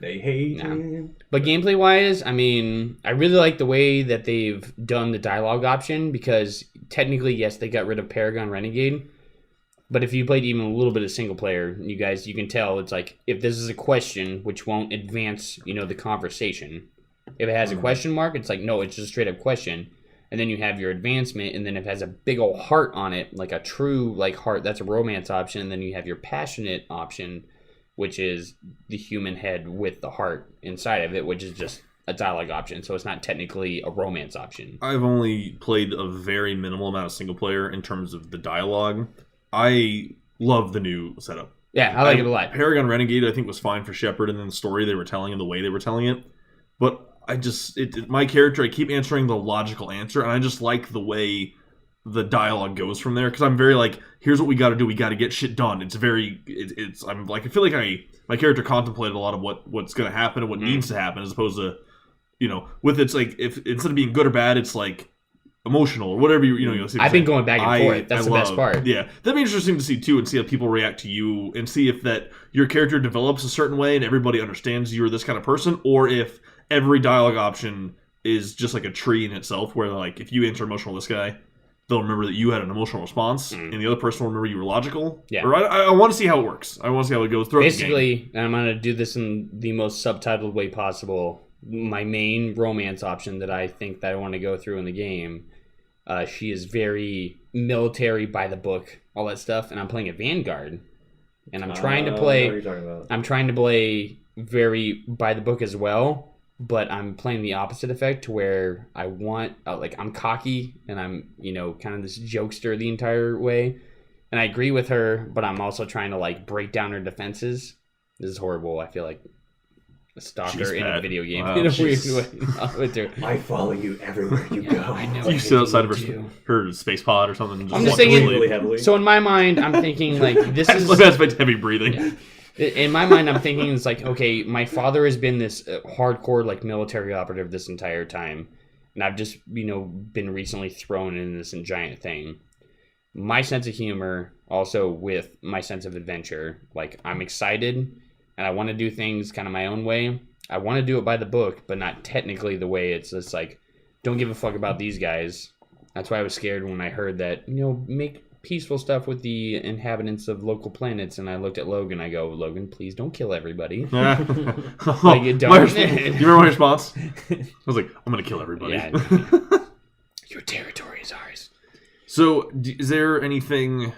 They hate me. But gameplay wise, I mean, I really like the way that they've done the dialogue option because technically, yes, they got rid of Paragon Renegade. But if you played even a little bit of single player, you can tell it's like if this is a question which won't advance, the conversation. If it has a question mark, it's like no, it's just a straight up question. And then you have your advancement, and then if it has a big old heart on it, like a true heart, that's a romance option. And then you have your passionate option, which is the human head with the heart inside of it, which is just a dialogue option. So it's not technically a romance option. I've only played a very minimal amount of single player in terms of the dialogue. I love the new setup. Yeah, I like it a lot. Paragon Renegade, I think, was fine for Shepard and then the story they were telling and the way they were telling it. But my character, I keep answering the logical answer, and I just like the way the dialogue goes from there, because I'm very here's what we got to do. We got to get shit done. It's very, I'm I feel like my character contemplated a lot of what's going to happen and what needs to happen, as opposed to, with it's if instead of being good or bad, it's emotional or whatever you'll see. I've been going back and forth. That's the best part. Yeah, that'd be interesting to see too, and see how people react to you, and see if that your character develops a certain way and everybody understands you're this kind of person, or if every dialogue option is just like a tree in itself, where if you answer emotional this guy, they'll remember that you had an emotional response, and the other person will remember you were logical. Yeah. Or I want to see how it works. I want to see how it goes through. Basically, and I'm going to do this in the most subtitled way possible. My main romance option that I think that I want to go through in the game, she is very military by the book, all that stuff, and I'm playing a Vanguard, and I'm trying to play. What are you talking about? I'm trying to play very by the book as well. But I'm playing the opposite effect, to where I want, I'm cocky, and I'm, kind of this jokester the entire way. And I agree with her, but I'm also trying to, break down her defenses. This is horrible. I feel like a stalker in a video game. Wow. In a weird way. I follow you everywhere you go. I know. You sit outside of her space pod or something. And I'm just thinking, really heavily. So in my mind, I'm thinking, this is... That's my heavy breathing. Yeah. In my mind, I'm thinking it's okay, my father has been this hardcore military operative this entire time, and I've just been recently thrown in this giant thing. My sense of humor, also with my sense of adventure, I'm excited and I want to do things kind of my own way. I want to do it by the book, but not technically the way it's just don't give a fuck about these guys. That's why I was scared when I heard that make peaceful stuff with the inhabitants of local planets, and I looked at Logan. I go, Logan, please don't kill everybody. Don't. You remember my response? I was like, I'm gonna kill everybody. Yeah. Your territory is ours. So, is there anything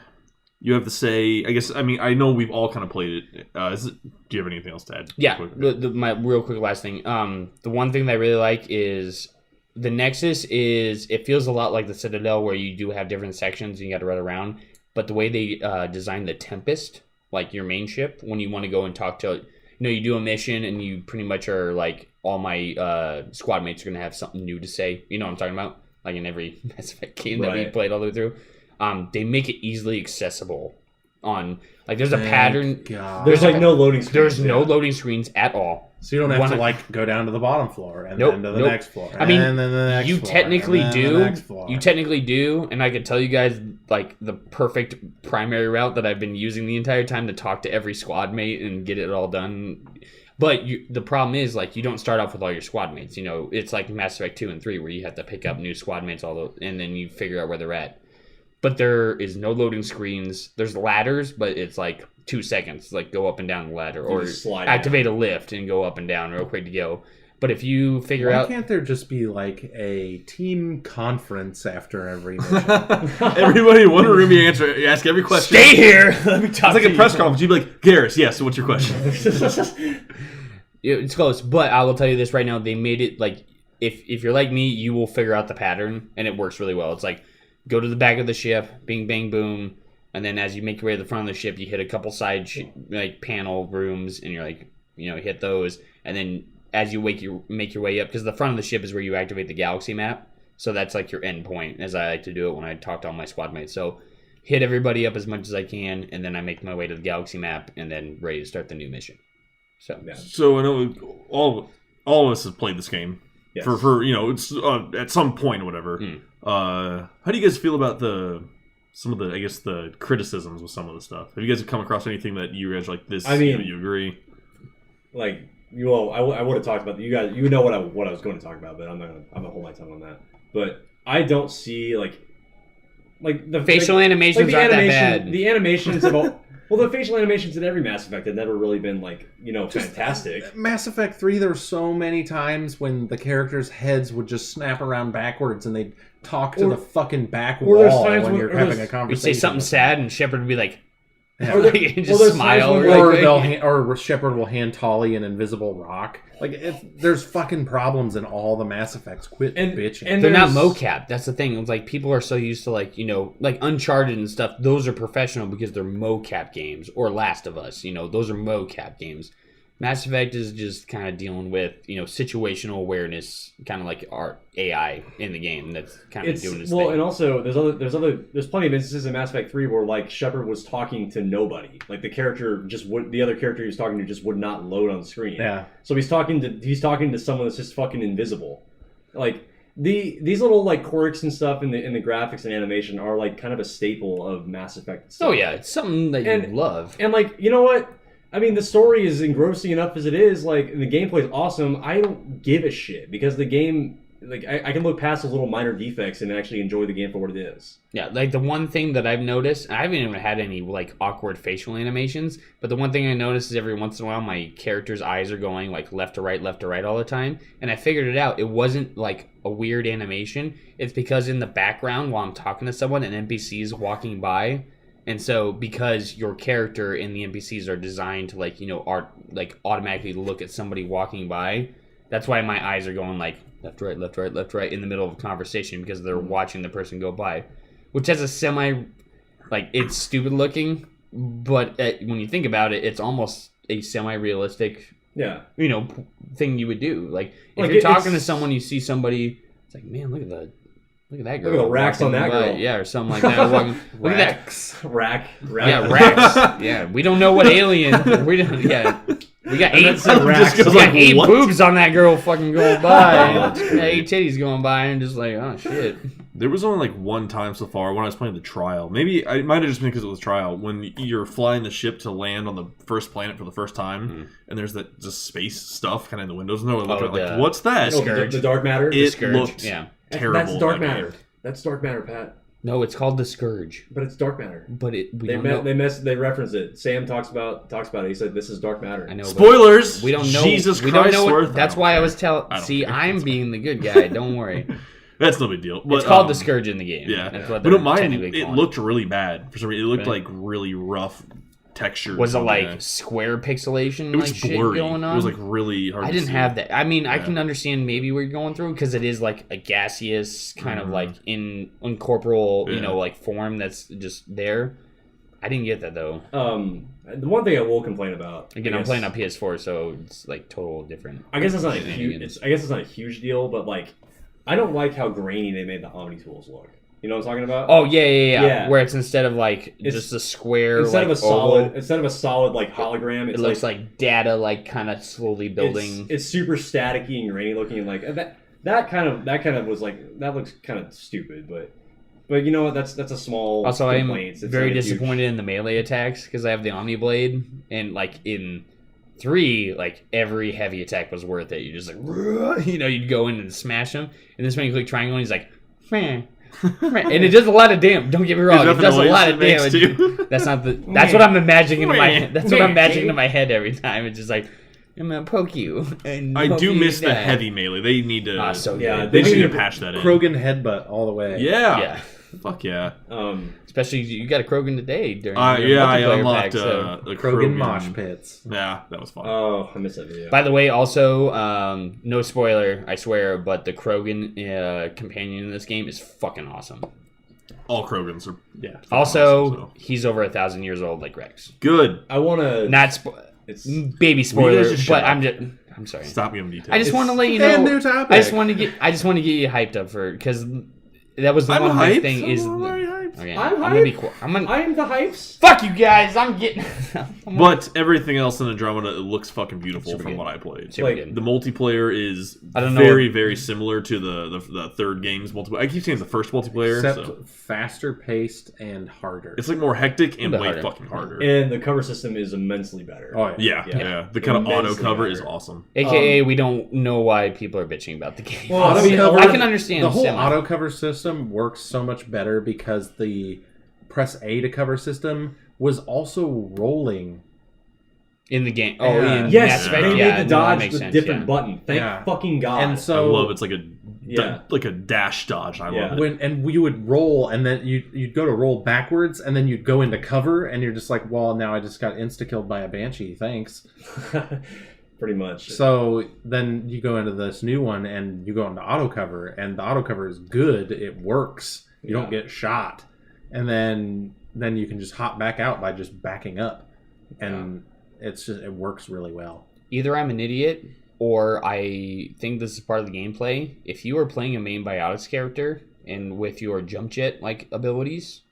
you have to say? I guess. I mean, I know we've all kind of played it. Do you have anything else to add? Yeah. My real quick last thing. The one thing that I really like is, the Nexus it feels a lot like the Citadel, where you do have different sections and you got to run around. But the way they designed the Tempest, your main ship, when you want to go and talk to, you do a mission and you pretty much are all my squad mates are going to have something new to say. You know what I'm talking about? In every Mass Effect game that we played all the way through. They make it easily accessible on, there's a pattern. God. There's no loading screens. There's no loading screens at all. So you don't have to go down to the bottom floor and then to the next floor. I mean, and then the next you floor, technically and then do. The next floor. You technically do, and I could tell you guys the perfect primary route that I've been using the entire time to talk to every squad mate and get it all done. But the problem is you don't start off with all your squad mates. It's like Mass Effect 2 and 3 where you have to pick up new squad mates and then you figure out where they're at. But there is no loading screens. There's ladders, but it's 2 seconds. Go up and down the ladder, or activate a lift and go up and down real quick to go. But if you figure out, why can't there just be a team conference after every mission? Everybody in one room, you ask every question. Stay here. Let me talk. It's like a press conference. You'd be like, Garrus, yes. So what's your question? It's close, but I will tell you this right now. They made it if you're like me, you will figure out the pattern, and it works really well. It's go to the back of the ship, bing, bang, boom, and then as you make your way to the front of the ship, you hit a couple side panel rooms, and you're hit those, and then as you make your way up, because the front of the ship is where you activate the galaxy map, so that's your end point, as I like to do it when I talk to all my squad mates. So hit everybody up as much as I can, and then I make my way to the galaxy map, and then ready to start the new mission. So yeah. So I know all of us have played this game. Yes. For it's at some point or whatever. How do you guys feel about some of the criticisms with some of the stuff? Have you guys come across anything that you guys this? I mean, you agree? I would have talked about you guys. You know what I was going to talk about, but I'm not gonna hold my tongue on that. But I don't see like the facial animations the aren't that animation, bad. The animations of all, well, the facial animations in every Mass Effect have never really been like fantastic. Mass Effect 3, there were so many times when the characters' heads would just snap around backwards and they'd talk to the fucking back wall when you're having a conversation. You say something sad and Shepard would be like, yeah. or just smile. Or Shepard will hand Tali an invisible rock. Like, there's fucking problems in all the Mass Effects. Quit bitching. And they're not mocap. That's the thing. It's like people are so used to like Uncharted and stuff. Those are professional because they're mocap games. Or Last of Us. Those are mocap games. Mass Effect is just kind of dealing with situational awareness, kind of like our AI in the game that's kind of doing its thing. And also there's plenty of instances in Mass Effect 3 where like Shepard was talking to nobody, like the other character he was talking to just would not load on the screen. Yeah. So he's talking to someone that's just fucking invisible. Like these little like quirks and stuff in the graphics and animation are like kind of a staple of Mass Effect stuff. Oh yeah, it's something that you love. And like you know what? I mean, the story is engrossing enough as it is. Like, the gameplay is awesome. I don't give a shit because the game, like, I can look past those little minor defects and actually enjoy the game for what it is. Yeah, like the one thing that I've noticed, I haven't even had any like awkward facial animations, but the one thing I notice is every once in a while my character's eyes are going like left to right all the time, and I figured it out. It wasn't like a weird animation. It's because in the background while I'm talking to someone, an NPC is walking by. And so, because your character and the NPCs are designed to automatically look at somebody walking by, that's why my eyes are going like left, right in the middle of a conversation because they're watching the person go by, which has a it's stupid looking, but when you think about it, it's almost a semi-realistic, thing you would do. Like if you're talking to someone, you see somebody, it's like, man, look at that girl. Look at the racks on that girl. Yeah, or something like that. Look at Racks. Rack. Yeah, racks. Yeah, we don't know what alien. We don't. Yeah, we got eight racks. We got eight boobs on that girl fucking going by. Eight titties going by, and just like, oh shit. There was only like one time so far when I was playing the trial. Maybe it might have just been because it was trial. When you're flying the ship to land on the first planet for the first time, and there's that just space stuff kind of in the windows, and they're looking like, what's that? The dark matter. It looked terrible. That's dark matter. That's dark matter, Pat. No, it's called the Scourge. But it's dark matter. But they reference it. Sam talks about it. He said this is dark matter. I know. Spoilers. We don't know. Jesus Christ. We don't know what, that's why I was telling. See, I'm being the good guy. Don't worry. That's no big deal. But, it's called the Scourge in the game. Yeah. That's what we don't mind. It looked really bad for some reason. It looked like really rough texture. Was it like square pixelation? It was like blurry. Shit going on? It was like really hard. I didn't have that. I mean, I can understand maybe what you're going through because it is like a gaseous kind of like incorporeal, like form that's just there. I didn't get that though. The one thing I will complain about. Again, I'm playing on PS4, so it's like total different. I guess it's not a huge deal, but like, I don't like how grainy they made the Omni tools look. You know what I'm talking about? Oh yeah. Where it's instead of like just a square, instead like, of a solid like hologram, it looks like data like kind of slowly building. It's super staticky and grainy looking, and like that kind of was like that looks kind of stupid, but you know what? That's a small. Also, complaint. I'm very disappointed in the melee attacks because I have the Omni Blade, and like in 3, like every heavy attack was worth it. You just like you'd go in and smash him, and this when you click triangle, and he's like, man. And it does a lot of damage. Don't get me wrong; it does a lot of damage. That's not the. That's what I'm imagining in my head. That's what I'm imagining in my head every time. It's just like I'm gonna poke you. And I do miss the heavy melee. They need to. They need to patch that in. Krogan headbutt all the way. Yeah. Fuck yeah. Especially you got a Krogan today during. I unlocked the Krogan mosh pits. Yeah, that was fun. Oh, I missed that video. By the way, also, no spoiler, I swear, but the Krogan companion in this game is fucking awesome. All Krogans are Also, awesome, so. He's over 1,000 years old, like Rex. Good. I want to not it's baby spoiler, but I'm sorry. Stop giving details. I just want to let you know. And new topic. I just want to get you hyped up for because. That was the one big thing. Okay, I'm gonna be cool. I'm the hypes. Fuck you guys. I'm getting. But everything else in Andromeda looks fucking beautiful from what I played. The multiplayer is very similar to the third game's multiplayer. I keep saying the first multiplayer, except faster paced and harder. It's like more hectic and way fucking harder. And the cover system is immensely better. Oh yeah. The kind of auto cover is awesome. AKA, we don't know why people are bitching about the game. Well, I can understand the whole auto cover system works so much better because the press A to cover system was also rolling. In the game. Yeah. Oh, in Yes, Mass Effect, they made yeah, the no, that dodge makes with sense, different yeah. button. Thank fucking God. And so I love it's like a dash dodge. I love it. And you would roll, and then you'd go to roll backwards, and then you'd go into cover, and you're just like, well, now I just got insta-killed by a Banshee, thanks. Pretty much. So then you go into this new one, and you go into auto cover, and the auto cover is good. It works. You don't get shot. And then you can just hop back out by just backing up. And it works really well. Either I'm an idiot, or I think this is part of the gameplay. If you are playing a main biotics character, and with your jump jet like abilities,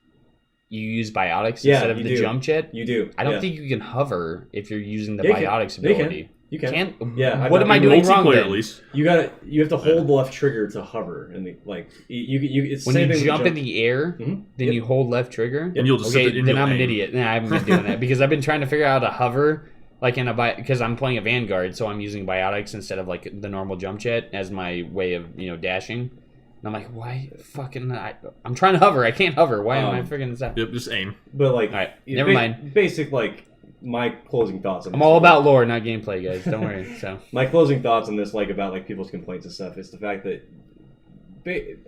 you use biotics instead of the jump jet. You do. I don't think you can hover if you're using the Yeah, biotics you can. ability. You can. Can't? Yeah. What am I doing wrong Multiplayer, then? at least. You have to hold the left trigger to hover, and it's the When same you thing jump with in the air, Mhm. then you hold left trigger. And you'll just Okay, sit and then you'll I'm an aim. idiot. Nah, I haven't been doing that because I've been trying to figure out how to hover, like because I'm playing a Vanguard, so I'm using biotics instead of like the normal jump jet as my way of dashing. And I'm like, why fucking? I'm trying to hover. I can't hover. Why am I figuring this out? Yep, just aim. But like, All right, never mind. Basic my closing thoughts. On I'm this all one. about lore, not gameplay, guys. Don't worry. So My closing thoughts on this, about people's complaints and stuff, is the fact that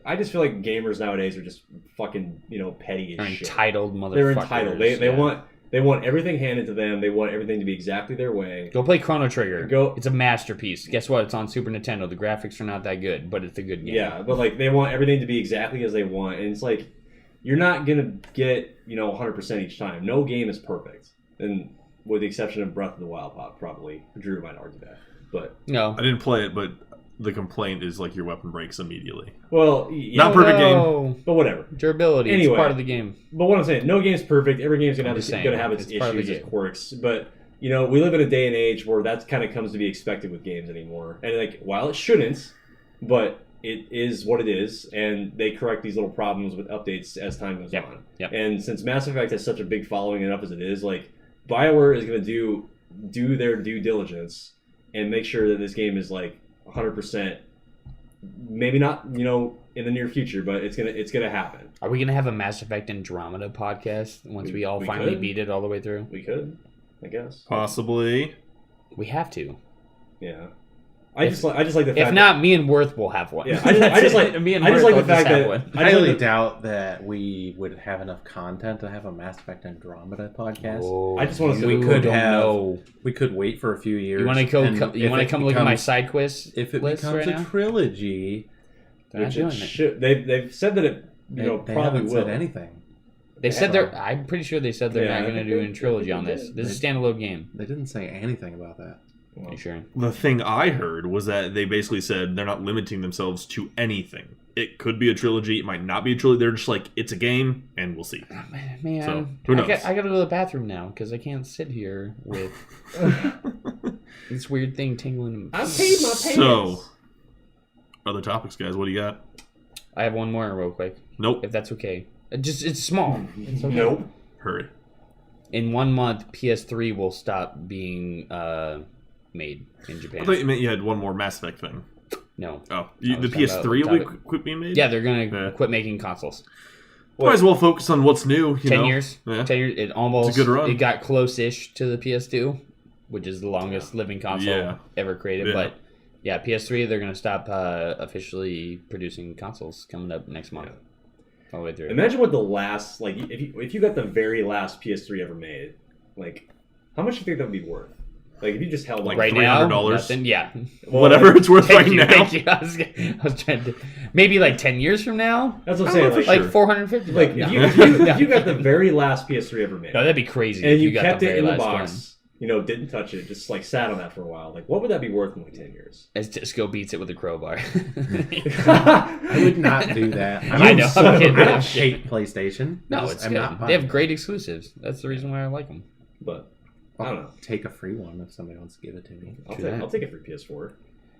I just feel like gamers nowadays are just fucking petty they're as shit. entitled motherfuckers. They're entitled. They yeah. want everything handed to them. They want everything to be exactly their way. Go play Chrono Trigger. Go- It's a masterpiece. Guess what? It's on Super Nintendo. The graphics are not that good, but it's a good game. Yeah, but they want everything to be exactly as they want, and it's like you're not gonna get 100% each time. No game is perfect, and with the exception of Breath of the Wild, probably Drew might argue that. But No. I didn't play it, but the complaint is like your weapon breaks immediately. well, Not perfect game. but whatever. Durability. Anyway. It's part of the game. But what I'm saying, no game's perfect. Every game's gonna I'm have just saying, its it's part of the issues, its game. quirks. But we live in a day and age where that kind of comes to be expected with games anymore. And while it shouldn't, but it is what it is, and they correct these little problems with updates as time goes on. Yep. And since Mass Effect has such a big following enough as it is, BioWare is gonna do their due diligence and make sure that this game is 100%. Maybe not, in the near future, but it's gonna happen. Are we gonna have a Mass Effect Andromeda podcast once we all finally could. beat it all the way through? We could, I guess. Possibly. We have to. Yeah. I just like the fact. If not, me and Worth will have one. Yeah, I just like me and I just Worth like the will fact have that one. I highly doubt that we would have enough content to have a Mass Effect Andromeda podcast. Oh, I just wanna say we could don't have- know. We could wait for a few years. You want to and come? You if want to it come look at my becomes- side quest If it list becomes right a now? trilogy, They're not which doing it it. should. They've said that it they probably haven't will. said anything. They said they're. I'm pretty sure they said they're Yeah, not I going to think do they- a trilogy I on think this. they This is a standalone game. They didn't say anything about that. Are you sure? The thing I heard was that they basically said they're not limiting themselves to anything. It could be a trilogy. It might not be a trilogy. They're just like, it's a game, and we'll see. Man, So, who knows? I got to go to the bathroom now because I can't sit here with this weird thing tingling. I paid my pants. So, other topics, guys. What do you got? I have one more real quick, Nope. if that's okay. It's small. It's okay. Nope. Hurry. In 1 month, PS3 will stop being made in I Japan. thought you meant you had one more Mass Effect thing. No. Oh, I the was talking PS3 about will topic. quit being made? Yeah, they're gonna Yeah. quit making consoles. Might as well focus on what's new. 10 years. Yeah. 10 years. It almost. It's a good run. It got close-ish to the PS2, which is the longest living console Yeah. ever created. Yeah. But yeah, PS3 they're gonna stop officially producing consoles coming up next month. All the way through. Imagine what the last if you got the very last PS3 ever made, how much do you think that would be worth? If you just held Like right now, $300? nothing. Yeah. Whatever it's worth Thank right you. now. Thank you. I was trying to maybe 10 years from now. That's what I'm I don't saying. know for Like 450. If you got the very last PS3 ever made, No, that'd be crazy. and if you got kept the it very in the last box, didn't touch it, just sat on that for a while, what would that be worth in 10 years? As Disco beats it with a crowbar. I would not do that. I know, So, I'm kidding. I don't hate PlayStation. No, I just- it's I'm good. not They have buying great exclusives. That's the reason why I like them. But it. I don't know. Take a free one if somebody wants to give it to me. I'll take it for PS4.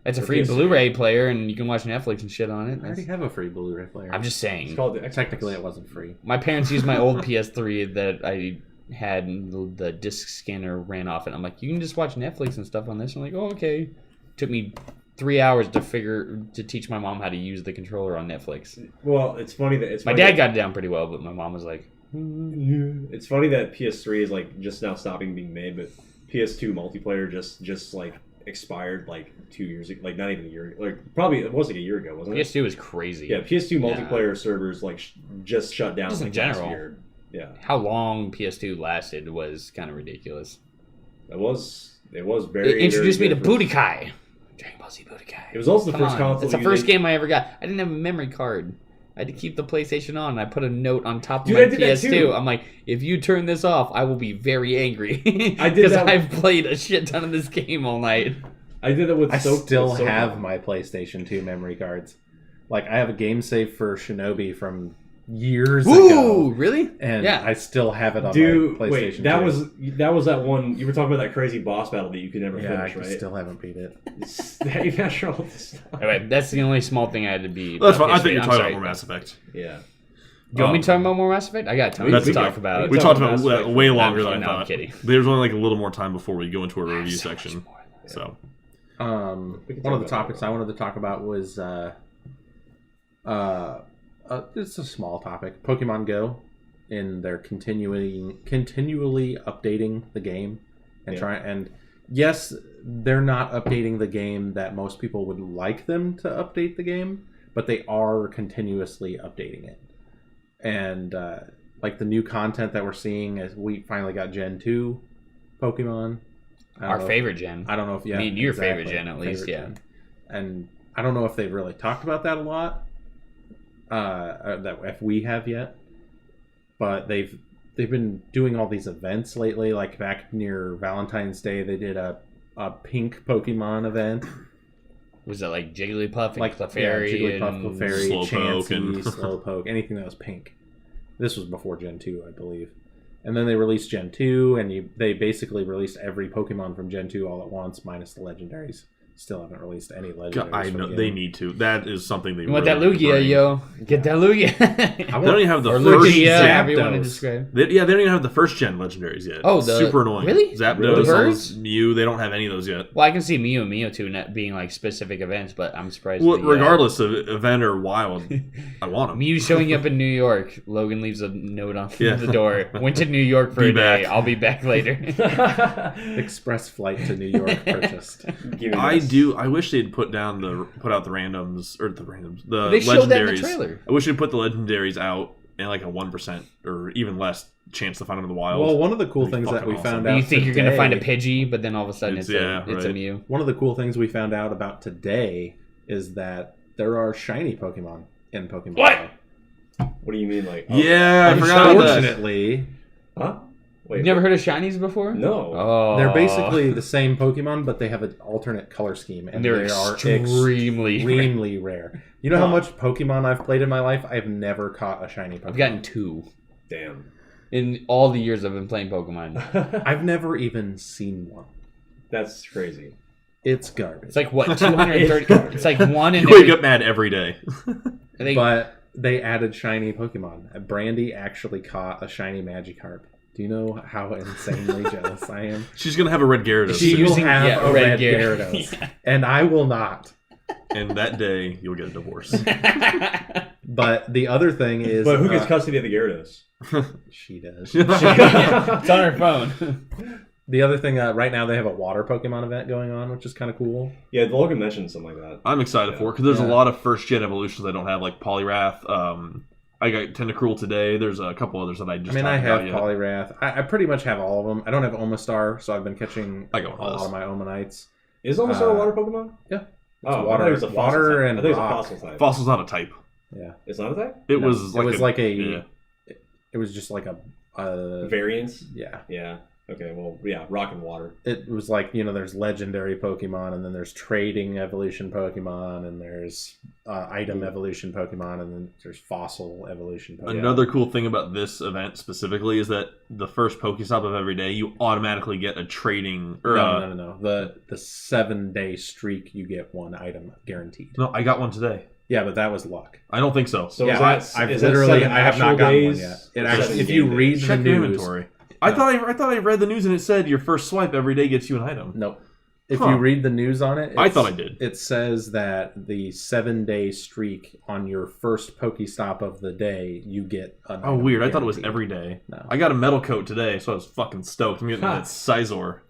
It's a Or free PS3. Blu-ray player, and you can watch Netflix and shit on it. I already have a free Blu-ray player. I'm just It's saying. called the Xbox. Technically, it wasn't free. My parents used my old PS3 that I had, and the disc scanner ran off it. I'm like, you can just watch Netflix and stuff on this. I'm like, oh, okay. Took me 3 hours to teach my mom how to use the controller on Netflix. Well, it's funny that my dad got it down pretty well, but my mom was like, It's funny that PS3 is like just now stopping being made, but PS2 multiplayer just like expired like 2 years ago, like not even a year, like probably it was like a year ago, wasn't it? PS2 was crazy. Yeah, PS2 multiplayer servers like just shut down. Just in like, general. last year. Yeah, How long PS2 lasted was kind of ridiculous. it was very. It introduced very me to good for- Budokai. Dragon Ball Z Budokai. It was also the first console. It's the first game I ever got. I didn't have a memory card. I had to keep the PlayStation on. I put a note on top of Dude, my I did that PS2. too. I'm like, if you turn this off, I will be very angry. I did Because that- I've played a shit ton of this game all night. I did it with. I still with have Soho. my PlayStation 2 memory cards. Like, I have a game save for Shinobi from years Ooh, ago, really? and Yeah. I still have it on Dude, my PlayStation wait, 2. that was that one you were talking about, that crazy boss battle that you could never Yeah, finish, I right? still haven't beat it. You got sure all this stuff. Anyway, that's the only small thing I had to be. That's fine. I PS3. think you're I'm talking sorry. about more Mass Effect. Yeah. Do you want me to talk about more Mass Effect? I got tons That's to okay. talk about. We talk talked about about Mass Effect way for- longer than I No, thought. I'm kidding. There's only like a little more time before we go into a review So much section. more. So We can One talk of the about topics that. I wanted to talk about was it's a small topic. Pokemon Go, in their continually updating the game and yes, they're not updating the game that most people would like them to update the game, but they are continuously updating it. And like the new content that we're seeing, as we finally got Gen 2 Pokemon. I don't Our know if- favorite gen. I don't know if I mean, your favorite gen, at least, favorite gen. And I don't know if they've really talked about that a lot. That if we have yet, but they've been doing all these events lately. Like back near Valentine's Day, they did a pink Pokemon event. Was it like Jigglypuff and Like Clefairy? Jigglypuff, and... Clefairy, Slowpoke Chansey, and- Slowpoke, anything that was pink. This was before Gen 2, I believe. And then they released Gen 2, and they basically released every Pokemon from Gen 2 all at once, minus the legendaries. Still haven't released any legendaries. God, I from know the they game. need to. That is something they You want that really need to Lugia, bring. yo. Get that Lugia. They don't even have the or first Lugia, gen. however you want to Zapdos. describe. They don't even have the first gen legendaries yet. Oh, super annoying. really? Zapdos, The birds? Mew, they don't have any of those yet. Well, I can see Mew and Mewtwo not being like specific events, but I'm surprised. Well, the, regardless of event or wild, I want them. Mew showing up in New York. Logan leaves a note on Yeah. the door. Went to New York for Be a day. back. I'll be back later. Express flight to New York purchased. Give me I this. do. I wish they'd put out the randoms or the They showed that in the legendaries. trailer. I wish they'd put the legendaries out in like a 1% or even less chance to find them in the wild. Well, one of the cool That'd be things that fucking we awesome. found Do out you think you're gonna find a today- Pidgey, but then all of a sudden it's a right. Mew? One of the cool things we found out about today is that there are shiny Pokemon in Pokemon What? Go. What do you mean, like? yeah, I forgot about that. Unfortunately, Huh? Wait. You've never heard of shinies before? No. Oh, they're basically the same Pokemon, but they have an alternate color scheme, and they're they are extremely. extremely rare. You know how Huh. much Pokemon I've played in my life? I've never caught a shiny Pokemon. I've gotten 2 Damn. in all the years I've been playing Pokemon. I've never even seen one. That's crazy. It's garbage. It's like what 230. It's like one in You wake every. up mad every day. I think But they added shiny Pokemon. Brandy actually caught a shiny Magikarp. Do you know how insanely jealous I am? She's gonna have a red Gyarados, She will using- have yeah, a red red Gyarados. Gyarados, and I will not. and that day you'll get a divorce. But the other thing is, But who gets custody of the Gyarados? she does. it's on her phone. The other thing, right now they have a water Pokemon event going on, which is kind of cool. Yeah, Logan mentioned something like that. I'm excited Yeah. for it because there's Yeah. a lot of first gen evolutions I don't have, like Poliwrath. I got Tentacruel today. There's a couple others that I just. I mean, I have haven't got yet. Poliwrath. I pretty much have all of them. I don't have Omastar, so I've been catching I a got one of lot those. of my Omanites. Is almost a water Pokemon? Yeah. Oh, water- I thought it was a fossil water type. and I thought it was a rock. fossil type. Fossil's not a type. Yeah. It's not a type? It No, was. it was like a. Yeah. It was just like a. Variants? Yeah. Yeah. Okay, well, yeah, rock and water. It was like, there's legendary Pokemon, and then there's trading evolution Pokemon, and there's item evolution Pokemon, and then there's fossil evolution Pokemon. Another cool thing about this event specifically is that the first Pokestop of every day, you automatically get a trading. Or, No. The 7-day streak, you get one item guaranteed. No, I got one today. Yeah, but that was luck. I don't think so. So Yeah, is that, I've is that literally, 7 I have not actual gotten one days yet. or It 7 actually, if game you days? read the Check your news, inventory. I thought I read the news and it said your first swipe every day gets you an item. nope. If you read the news on it, I thought I did. It says that the 7-day streak on your first Pokestop of the day, you get an Oh, item weird. I thought it was guaranteed. every day. No. I got a metal coat today, so I was fucking stoked. I'm getting that Scizor.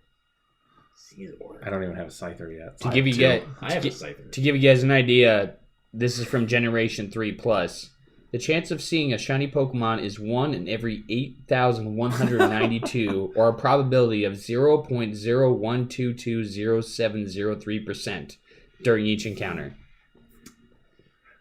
I don't even have a Scyther yet. To give you guys, I have a Scyther. to give you guys an idea, this is from Generation 3 Plus. The chance of seeing a shiny Pokemon is 1 in every 8,192, or a probability of 0.012207003% during each encounter.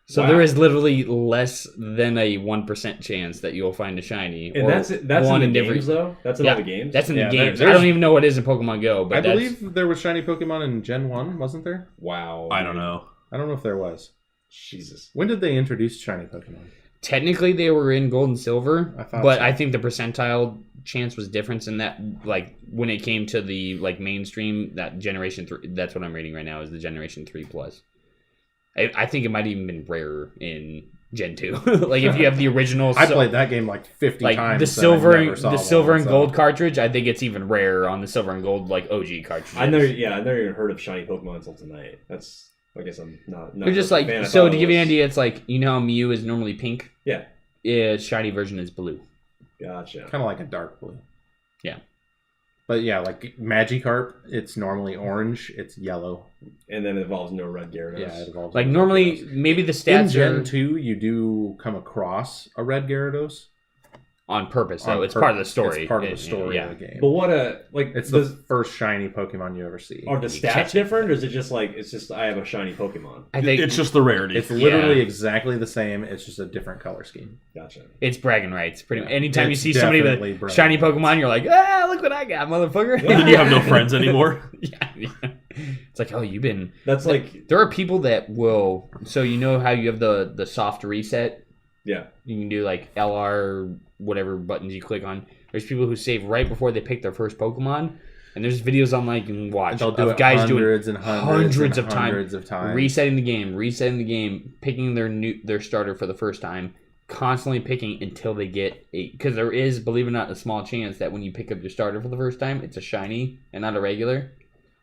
So Wow. there is literally less than a 1% chance that you'll find a shiny. And or that's one in the every- games, though? That's in all the games? That's in Yeah, the games. I there's- don't even know what is in Pokemon Go, but I that's... believe there was shiny Pokemon in Gen 1, wasn't there? Wow. I don't know. I don't know if there was. Jesus. When did they introduce shiny Pokemon? Technically, they were in Gold and Silver, I thought but so. I think the percentile chance was different in that, like, when it came to the, like, mainstream, that Generation 3, that's what I'm reading right now, is the Generation 3 Plus. I think it might even been rarer in Gen 2. Like, if you have the original... I played that game like 50 like, times. the and I silver, never saw the silver one, and so- gold cartridge, I think it's even rarer on the silver and gold, like, OG cartridge. I never even heard of shiny Pokemon until tonight. That's... I guess I'm not They're just a like... fan. I So, thought to it give you an was- idea, it's like, you know how Mew is normally pink? Yeah. Its shiny version is blue. Gotcha. Kind of like a dark blue. Yeah. But yeah, like Magikarp, it's normally orange. It's yellow. And then it evolves into a red Gyarados. Yeah, it evolves. Like, into normally, Gyarados. maybe the in stats Gen are 2, you do come across a red Gyarados. on purpose, so On it's part of the purpose. story. It's part of the story Yeah. of the game. But what It's the first shiny Pokemon you ever see. are the You stats catch it. different, or is it just like I have a shiny Pokemon? I think It's just the rarity. It's literally Yeah. exactly the same. It's just a different color scheme. Gotcha. it's bragging rights. Pretty Yeah. much. Anytime you It's see somebody definitely with bragging shiny rights. Pokemon, you're like, ah, look what I got, motherfucker. Yeah. Then you have no friends anymore. Yeah. It's like, oh, you've been... That's like There are people that will... So you know how you have the soft reset? yeah. You can do like LR, whatever buttons you click on. There's people who save right before they pick their first Pokemon. And there's videos online you can watch And they'll do of it guys doing hundreds and hundreds and of times. hundreds of times. resetting the game, picking their starter for the first time, constantly picking until they get a... Because there is, believe it or not, a small chance that when you pick up your starter for the first time, it's a shiny and not a regular.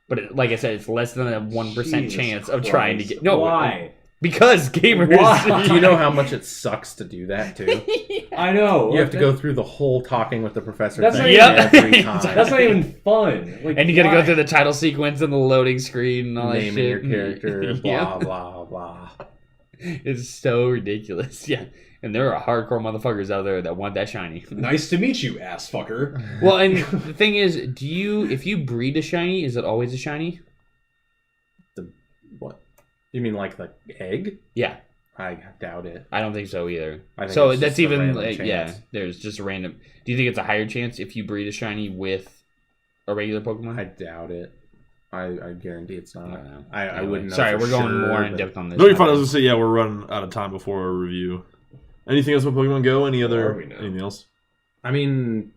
But like I said, it's less than a 1% Jesus chance of trying to get... No, Why? because gamers... Why? Do you know how much it sucks to do that too? I know. You have to go through the whole talking with the professor That's thing not even- every time. That's not even fun. Like, And you gotta why? go through the title sequence and the loading screen and all that naming shit. your character, Yeah. blah blah blah. It's so ridiculous. Yeah. And there are hardcore motherfuckers out there that want that shiny. Nice to meet you, ass fucker. Well, and the thing is, if you breed a shiny, is it always a shiny? What? You mean like the egg? Yeah. I doubt it. I don't think so either. I think So it's that's just a even random like, yeah. chance. There's just a random. Do you think it's a higher chance if you breed a shiny with a regular Pokemon? I doubt it. I guarantee it's not. I don't know. I Anyway, wouldn't know. Sorry, for we're going sure, more in but- depth on this. No, you're fine. I was gonna say, yeah, we're running out of time before our review. Anything else with Pokemon Go? Are Anything we now? else? I mean,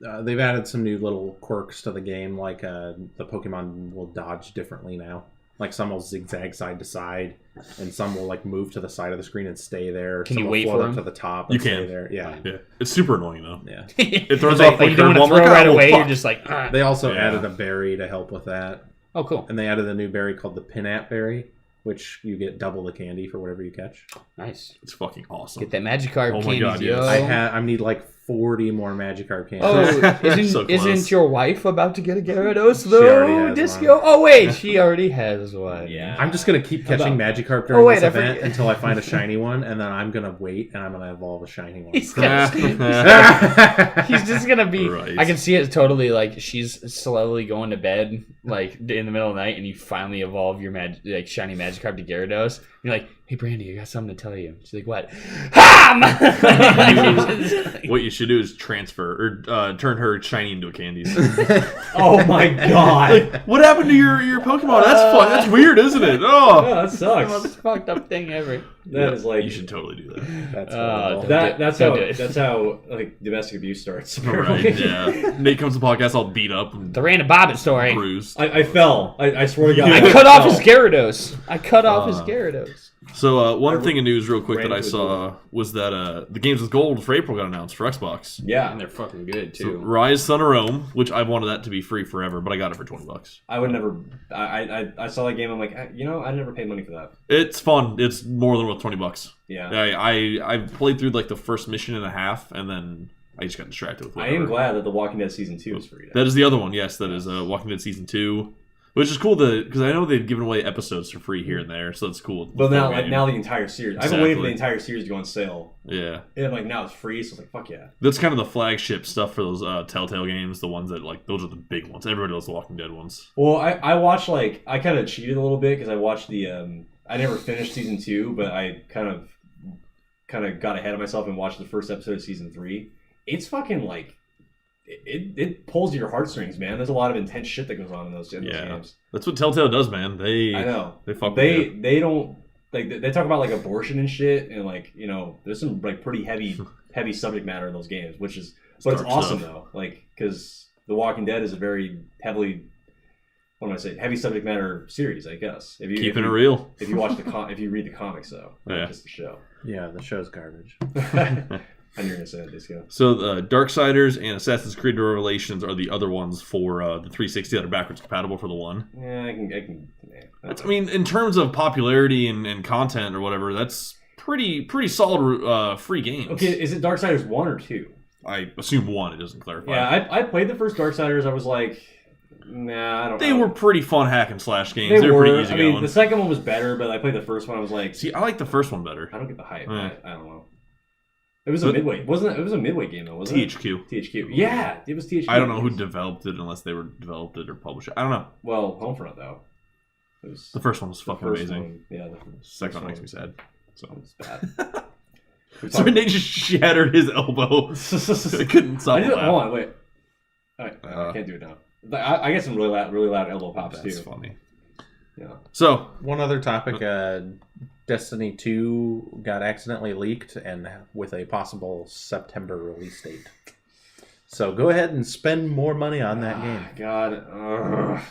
they've added some new little quirks to the game, like the Pokemon will dodge differently now. Like some will zigzag side to side, and some will like move to the side of the screen and stay there. Can some you will wait float for up them? to the top. You And stay can. there. Yeah, Yeah, it's super annoying though. yeah. It throws Like, off like you don't curveball. want to I'm throw like, right oh, away. fuck. You're just like, ah. They also Yeah. added a berry to help with that, Oh, cool. and they added a new berry called the Pinap berry, which you get double the candy for whatever you catch. Nice. It's fucking awesome. Get that Magikarp Oh my candies, God, yo. yes. I need like 40 more Magikarp candies. Oh, isn't, So close. isn't your wife about to get a Gyarados She though? already has Disco. one. Oh wait, she already has one. Yeah. I'm just gonna keep How catching about- Magikarp during Oh, wait, this I event forget. until I find a shiny one, and then I'm gonna wait and I'm gonna evolve a shiny one. He's just gonna be. Right. I can see it totally. Like she's slowly going to bed, like in the middle of the night, and you finally evolve your shiny Magikarp to Gyarados. And you're like, "Hey, Brandy, I got something to tell you." She's like, "What?" Ham! What you should do is transfer or turn her shiny into a Candies. Oh my god. What happened to your Pokemon? That's fun. That's weird, isn't it? Oh, Oh, that That's the sucks. most fucked up thing ever. That is like you should totally do that. That's Oh, horrible. don't that's Don't how do it. that's how like domestic abuse starts. Right? Yeah. Nate comes to the podcast all beat up and The Random Bobbit story. bruised. I fell. I swear to God. I cut off fell. his Gyarados. I cut off his Gyarados. So one thing in news real quick that I saw was that the Games with Gold for April got announced for Xbox. Yeah. And they're fucking good, So too. Rise, Son of Rome, which I wanted that to be free forever, but I got it for $20. I would never. I saw that game. I'm like, you know, I'd never pay money for that. It's fun. It's more than worth $20. Yeah. I played through like the first mission and a half, and then I just got distracted with whatever. I am glad that The Walking Dead Season 2 is free. That is the other one, yes. That is Walking Dead Season 2. Which is cool because I know they've given away episodes for free here and there, so that's cool. But now the entire series. I've been waiting for the entire series to go on sale. Yeah. And like now it's free, so it's like fuck yeah. That's kind of the flagship stuff for those Telltale games, the ones that like those are the big ones. Everybody knows the Walking Dead ones. Well, I watched I kind of cheated a little bit because I watched the I never finished Season 2, but I kind of got ahead of myself and watched the first episode of Season 3. It's fucking like it pulls your heartstrings, man. There's a lot of intense shit that goes on in those games. That's what Telltale does, man. I know they fuck. They don't like they talk about like abortion and shit, and like you know there's some like pretty heavy subject matter in those games, but it's awesome though. Like because The Walking Dead is a very heavily heavy subject matter series, I guess. Keeping it real. If you watch if you read the comics though, not just the show. Yeah, the show's garbage. I knew you were going to say that, Disco. So Darksiders and Assassin's Creed Revelations are the other ones for the 360 that are backwards compatible for the one. Yeah, I can. I mean, in terms of popularity and content or whatever, that's pretty solid free games. Okay, is it Darksiders 1 or 2? I assume 1. It doesn't clarify. Yeah, I played the first Darksiders. I was like, nah, I don't know. They were pretty fun hack and slash games. They were pretty easy going. The second one was better, but I played the first one. I was like, see, I like the first one better. I don't get the hype. I don't know. It was a midway, wasn't it? It was a midway game though, wasn't THQ. it? THQ. Yeah, it was THQ. I don't know who developed it unless they were developed it or published it. I don't know. Well, Homefront though. The first one was fucking amazing. The second one makes me sad. So it's bad. So Nate just shattered his elbow. I couldn't stop. Hold on, wait. All right, I can't do it now. I get some really loud elbow pops too. That's funny. Yeah. So one other topic: Destiny 2 got accidentally leaked, and with a possible September release date. So go ahead and spend more money on that game. God,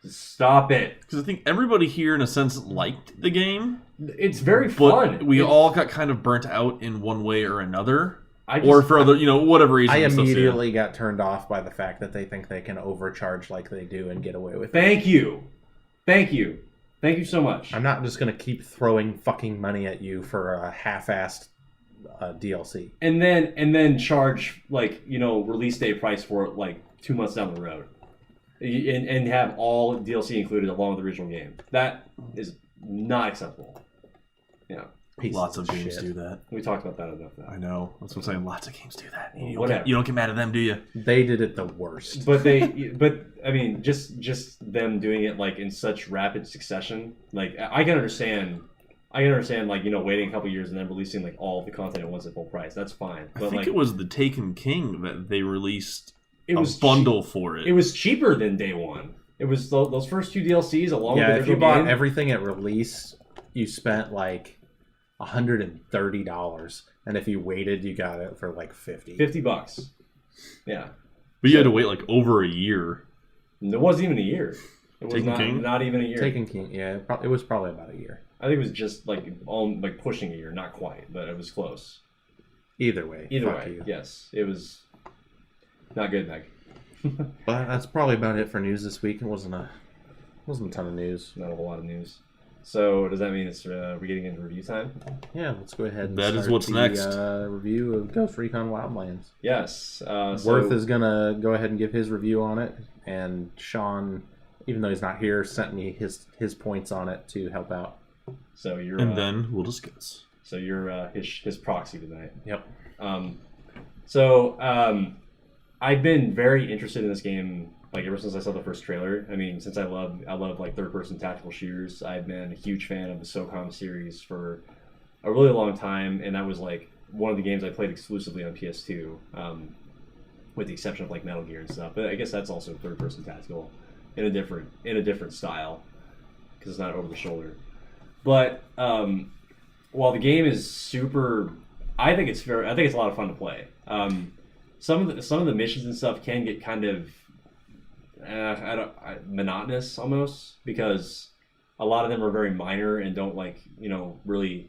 stop it! Because I think everybody here, in a sense, liked the game. It's very fun. But we all got kind of burnt out in one way or another. Or for other, whatever reason. I immediately got turned off by the fact that they think they can overcharge like they do and get away with it. Thank you so much. I'm not just going to keep throwing fucking money at you for a half-assed DLC. And then charge release day price for it like 2 months down the road. And have all DLC included along with the original game. That is not acceptable. Yeah. Lots of games do that. We talked about that enough. I know. That's what I'm saying. Lots of games do that. You Whatever. Don't get mad at them, do you? They did it the worst. But I mean, just them doing it like in such rapid succession. Like I can understand. Like waiting a couple years and then releasing like all of the content at once at full price. That's fine. But I think it was the Taken King that they released a bundle for it. It was cheaper than day one. It was those first 2 DLCs along with the if you bought everything at release, you spent like $130, and if you waited, you got it for like $50. Yeah, but you had to wait like over a year. It wasn't even a year. It was not even a year. Taken King, yeah, it was probably about a year. I think it was just like pushing a year, not quite, but it was close. Either way, yes, it was not good, Meg. But that's probably about it for news this week. It wasn't a ton of news. Not a whole lot of news. So does that mean it's we're getting into review time? Yeah, let's go ahead and that is what's next. Review of Ghost Recon Wildlands. Yes. Worth is going to go ahead and give his review on it. And Shawn, even though he's not here, sent me his points on it to help out. So you're... And then we'll discuss. So you're his proxy tonight. Yep. I've been very interested in this game like ever since I saw the first trailer. I mean, since I love like third-person tactical shooters, I've been a huge fan of the SOCOM series for a really long time, and that was like one of the games I played exclusively on PS2, with the exception of like Metal Gear and stuff. But I guess that's also third-person tactical in a different style because it's not over the shoulder. But while the game is super, I think it's a lot of fun to play. Some of the missions and stuff can get kind of monotonous almost because a lot of them are very minor and don't like really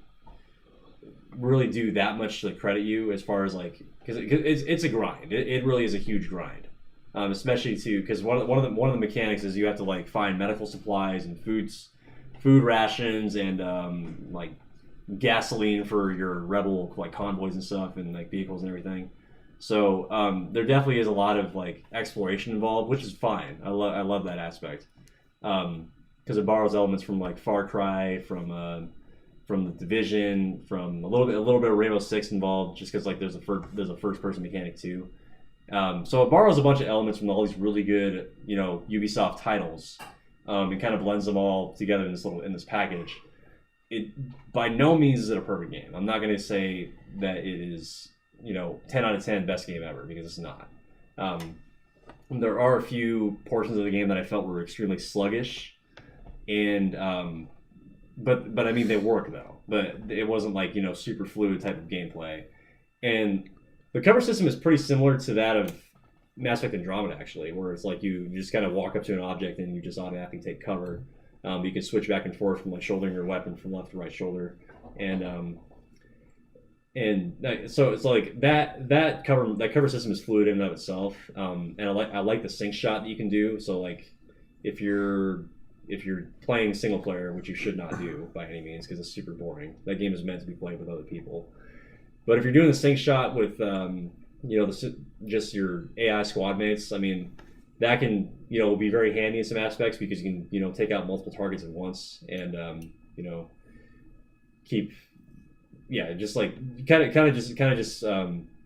do that much to credit you as far as like because it's a grind. It really is a huge grind, especially too because one of the mechanics is you have to like find medical supplies and food rations and like gasoline for your rebel like convoys and stuff and like vehicles and everything. So there definitely is a lot of like exploration involved, which is fine. I love that aspect because it borrows elements from like Far Cry, from the Division, from a little bit of Rainbow Six involved, just because like there's a first person mechanic too. So it borrows a bunch of elements from all these really good Ubisoft titles, and kind of blends them all together in this package. It by no means is it a perfect game. I'm not going to say that it is 10 out of 10 best game ever, because it's not. There are a few portions of the game that I felt were extremely sluggish, and but I mean they work though. But it wasn't like super fluid type of gameplay, and the cover system is pretty similar to that of Mass Effect Andromeda actually, where it's like you just kind of walk up to an object and you just automatically take cover. You can switch back and forth from like shouldering your weapon from left to right shoulder, and so it's like that cover system is fluid in and of itself, and I like the sync shot that you can do. So like if you're playing single player, which you should not do by any means because it's super boring. That game is meant to be played with other people. But if you're doing the sync shot with just your AI squad mates, I mean that can be very handy in some aspects because you can take out multiple targets at once and keep just like kind of just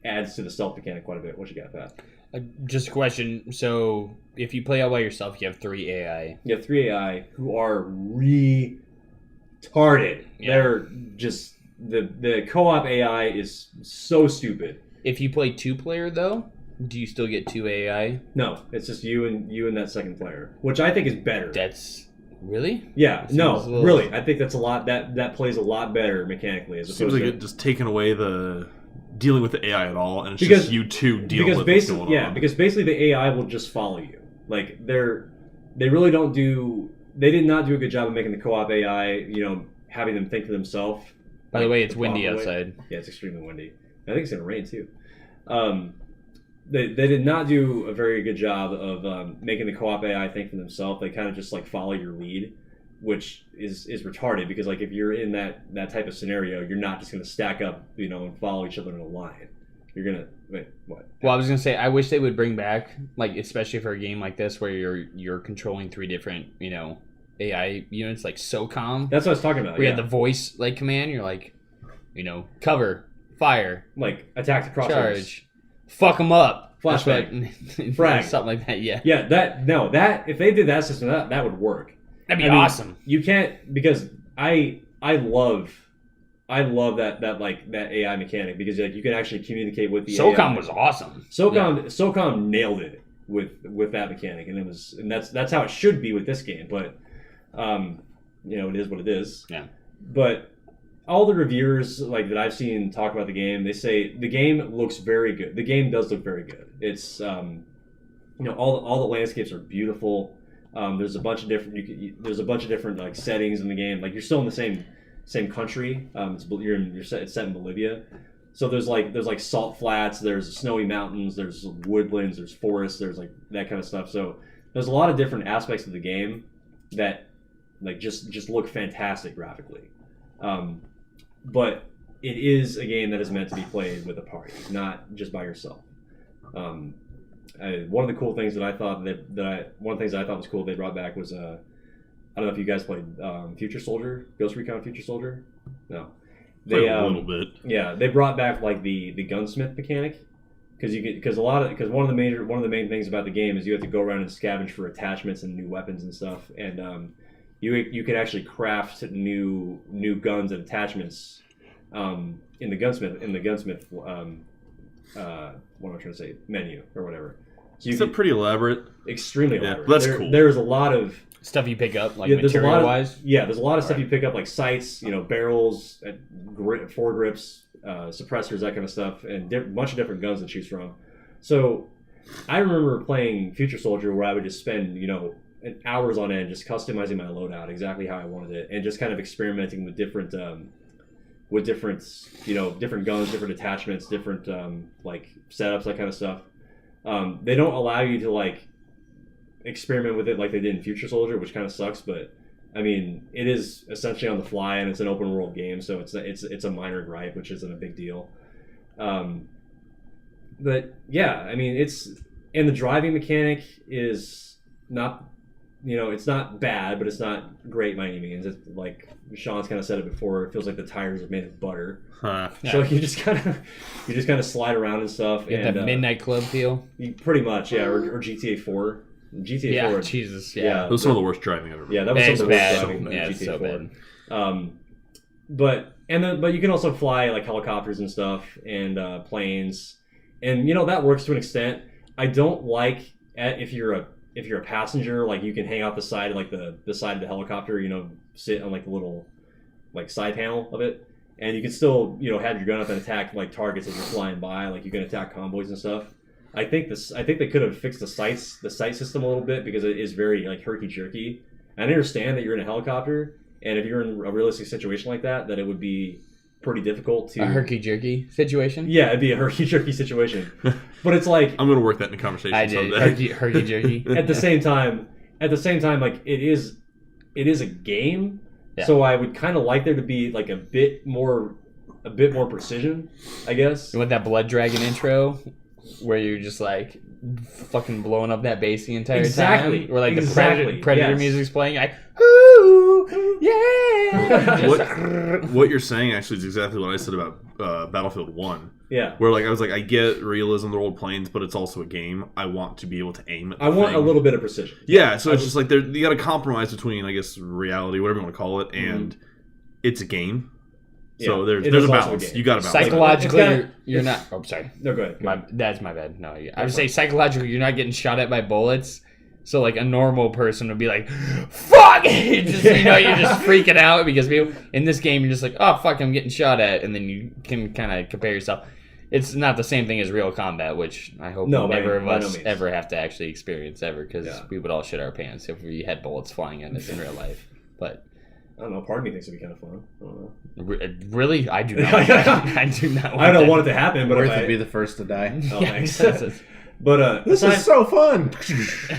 adds to the stealth mechanic quite a bit. What you got, Pat? Just a question. So if you play all by yourself, you have 3 AI. You have 3 AI who are retarded. Yeah. They're just the co-op AI is so stupid. If you play 2-player though, do you still get 2 AI? No, it's just you and that second player, which I think is better. That's really? Yeah, really. I think that's a lot. That plays a lot better mechanically as opposed to it just taking away the dealing with the AI at all, and it's just you two dealing with what's going on. Yeah, because basically the AI will just follow you. Like they really don't do. They did not do a good job of making the co-op AI. Having them think for themselves. By the way, it's windy outside. Yeah, it's extremely windy. I think it's gonna rain too. They did not do a very good job of making the co-op AI think for themselves. They kind of just like follow your lead, which is retarded because like if you're in that type of scenario, you're not just going to stack up, and follow each other in a line. You're gonna wait. What? Well, I was gonna say I wish they would bring back like especially for a game like this where you're controlling 3 different AI units like SOCOM. That's what I was talking about. We had the voice like command. You're like, cover, fire, like attack the crosshair. Charge. Fuck them up. Flashback. Frag. Something like that, yeah. Yeah, that if they did that system, that would work. That'd be awesome. You can't, because I love that AI mechanic because like you can actually communicate with the SOCOM AI. Was awesome. SOCOM nailed it with that mechanic, and that's how it should be with this game, but it is what it is. Yeah. But all the reviewers like that I've seen talk about the game, they say the game looks very good. The game does look very good. It's all the landscapes are beautiful. There's a bunch of different like settings in the game. Like you're still in the same country. It's set in Bolivia. So there's like salt flats, there's snowy mountains, there's woodlands, there's forests, there's like that kind of stuff. So there's a lot of different aspects of the game that like just look fantastic graphically. But it is a game that is meant to be played with a party, not just by yourself. One of the cool things that I thought was cool they brought back was I don't know if you guys played Future Soldier, Ghost Recon Future Soldier. No, they a little bit. Yeah, they brought back like the gunsmith mechanic because one of the main things about the game is you have to go around and scavenge for attachments and new weapons and stuff, and you can actually craft new guns and attachments in the gunsmith what am I trying to say, menu or whatever. So it's pretty elaborate. Extremely elaborate. That's cool. There's a lot of stuff you pick up, like material wise. There's a lot of stuff you pick up, like sights, barrels, foregrips, suppressors, that kind of stuff, and a bunch of different guns to choose from. So I remember playing Future Soldier where I would just spend hours on end just customizing my loadout exactly how I wanted it, and just kind of experimenting with different different guns, different attachments, different like setups, that kind of stuff. They don't allow you to like experiment with it like they did in Future Soldier, which kind of sucks, but I mean, it is essentially on the fly, and it's an open world game, so it's a minor gripe, which isn't a big deal. But yeah, I mean, and the driving mechanic is not, it's not bad, but it's not great by any means. It's like Shawn's kind of said it before. It feels like the tires are made of butter. Huh. So you just kind of slide around and stuff. You have that Midnight Club feel. Pretty much, yeah, or GTA 4. GTA 4. Jesus, yeah. That was some of the worst driving I've ever. Yeah, that was some of the worst bad. driving in Yeah, GTA it's so 4. bad. But you can also fly like helicopters and stuff and planes, and that works to an extent. I don't like if you're a passenger, like you can hang out the side, like the side of the helicopter, sit on like the little like side panel of it, and you can still have your gun up and attack like targets as you're flying by, like you can attack convoys and stuff. I think they could have fixed the sight system a little bit, because it is very like herky jerky. I understand that you're in a helicopter, and if you're in a realistic situation like that it would be pretty difficult to... A herky-jerky situation? Yeah, it'd be a herky-jerky situation. But it's like... I'm going to work that in the conversation someday. Herky-jerky. At the same time, like, it is a game, yeah. So I would kind of like there to be, like, a bit more precision, I guess. You want that Blood Dragon intro, where you're just, like, fucking blowing up that bass the entire time? Where, like, the Predator music's playing, like... Ooh, yeah. What you're saying actually is exactly what I said about Battlefield 1. Yeah. Where I was like, I get realism, they're old planes, but it's also a game. I want to be able to aim at the I want thing. a little bit of precision. Yeah, so it's just like you got to compromise between, I guess, reality, whatever you want to call it, and it's a game. So there's a balance. You got to balance. Psychologically, you're not... Oh, sorry. No, go ahead. That's my bad. No, I would say psychologically, you're not getting shot at by bullets. So, like, a normal person would be like, fuck! You're just freaking out because people... In this game, you're just like, oh, fuck, I'm getting shot at. And then you can kind of compare yourself. It's not the same thing as real combat, which I hope never of us ever have to actually experience ever, because we would all shit our pants if we had bullets flying at us in real life. But... I don't know. Part of me thinks it'd be kind of fun. I don't know. Really? I do not. I do not. I don't want it to happen, but Werth would be the first to die. Oh, thanks. But this is so fun.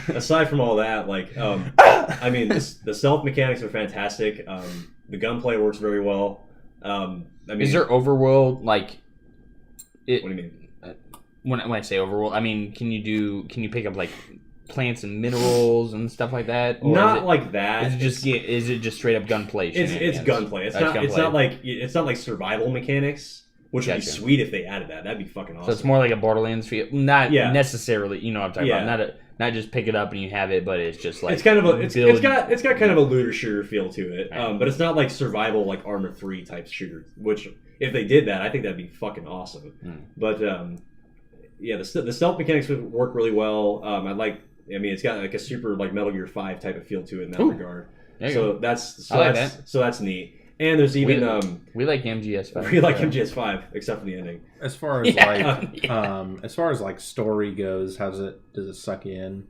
Aside from all that, like, I mean, the stealth mechanics are fantastic. The gunplay works very well. I mean, is there overworld like? What do you mean? When I say overworld, I mean, can you pick up like plants and minerals and stuff like that? Or not like that. Is it just straight up gunplay? It's gunplay. It's not like survival mechanics, which would be sweet if they added that. That'd be fucking awesome. So it's more like a Borderlands feel, not necessarily. You know what I'm talking about? Not just pick it up and you have it, but it's just like it's kind of it's got kind of a looter shooter feel to it. But it's not like survival like Arma 3 type shooter. Which if they did that, I think that'd be fucking awesome. But the stealth mechanics would work really well. I mean, it's got like a super like Metal Gear 5 type of feel to it in that regard. So that's neat. And there's even we like MGS5. We like MGS5 except for the ending. As far as like story goes, does it suck you in?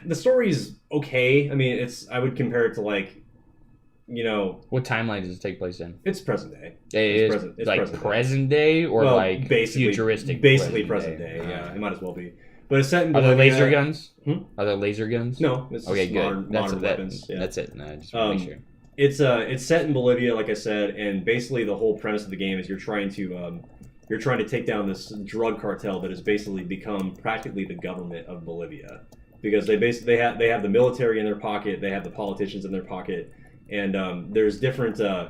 The story's okay. I mean, I would compare it to like, what timeline does it take place in? It's present day. It's present day or like basically, futuristic. Basically present day. Yeah, it might as well be. But it's set in Are there laser guns? Are there laser guns? No. It's okay, good. Modern weapons. That's it. No, I just want to make sure. It's set in Bolivia, like I said, and basically the whole premise of the game is you're trying to take down this drug cartel that has basically become practically the government of Bolivia, because they have the military in their pocket, they have the politicians in their pocket, and there's different the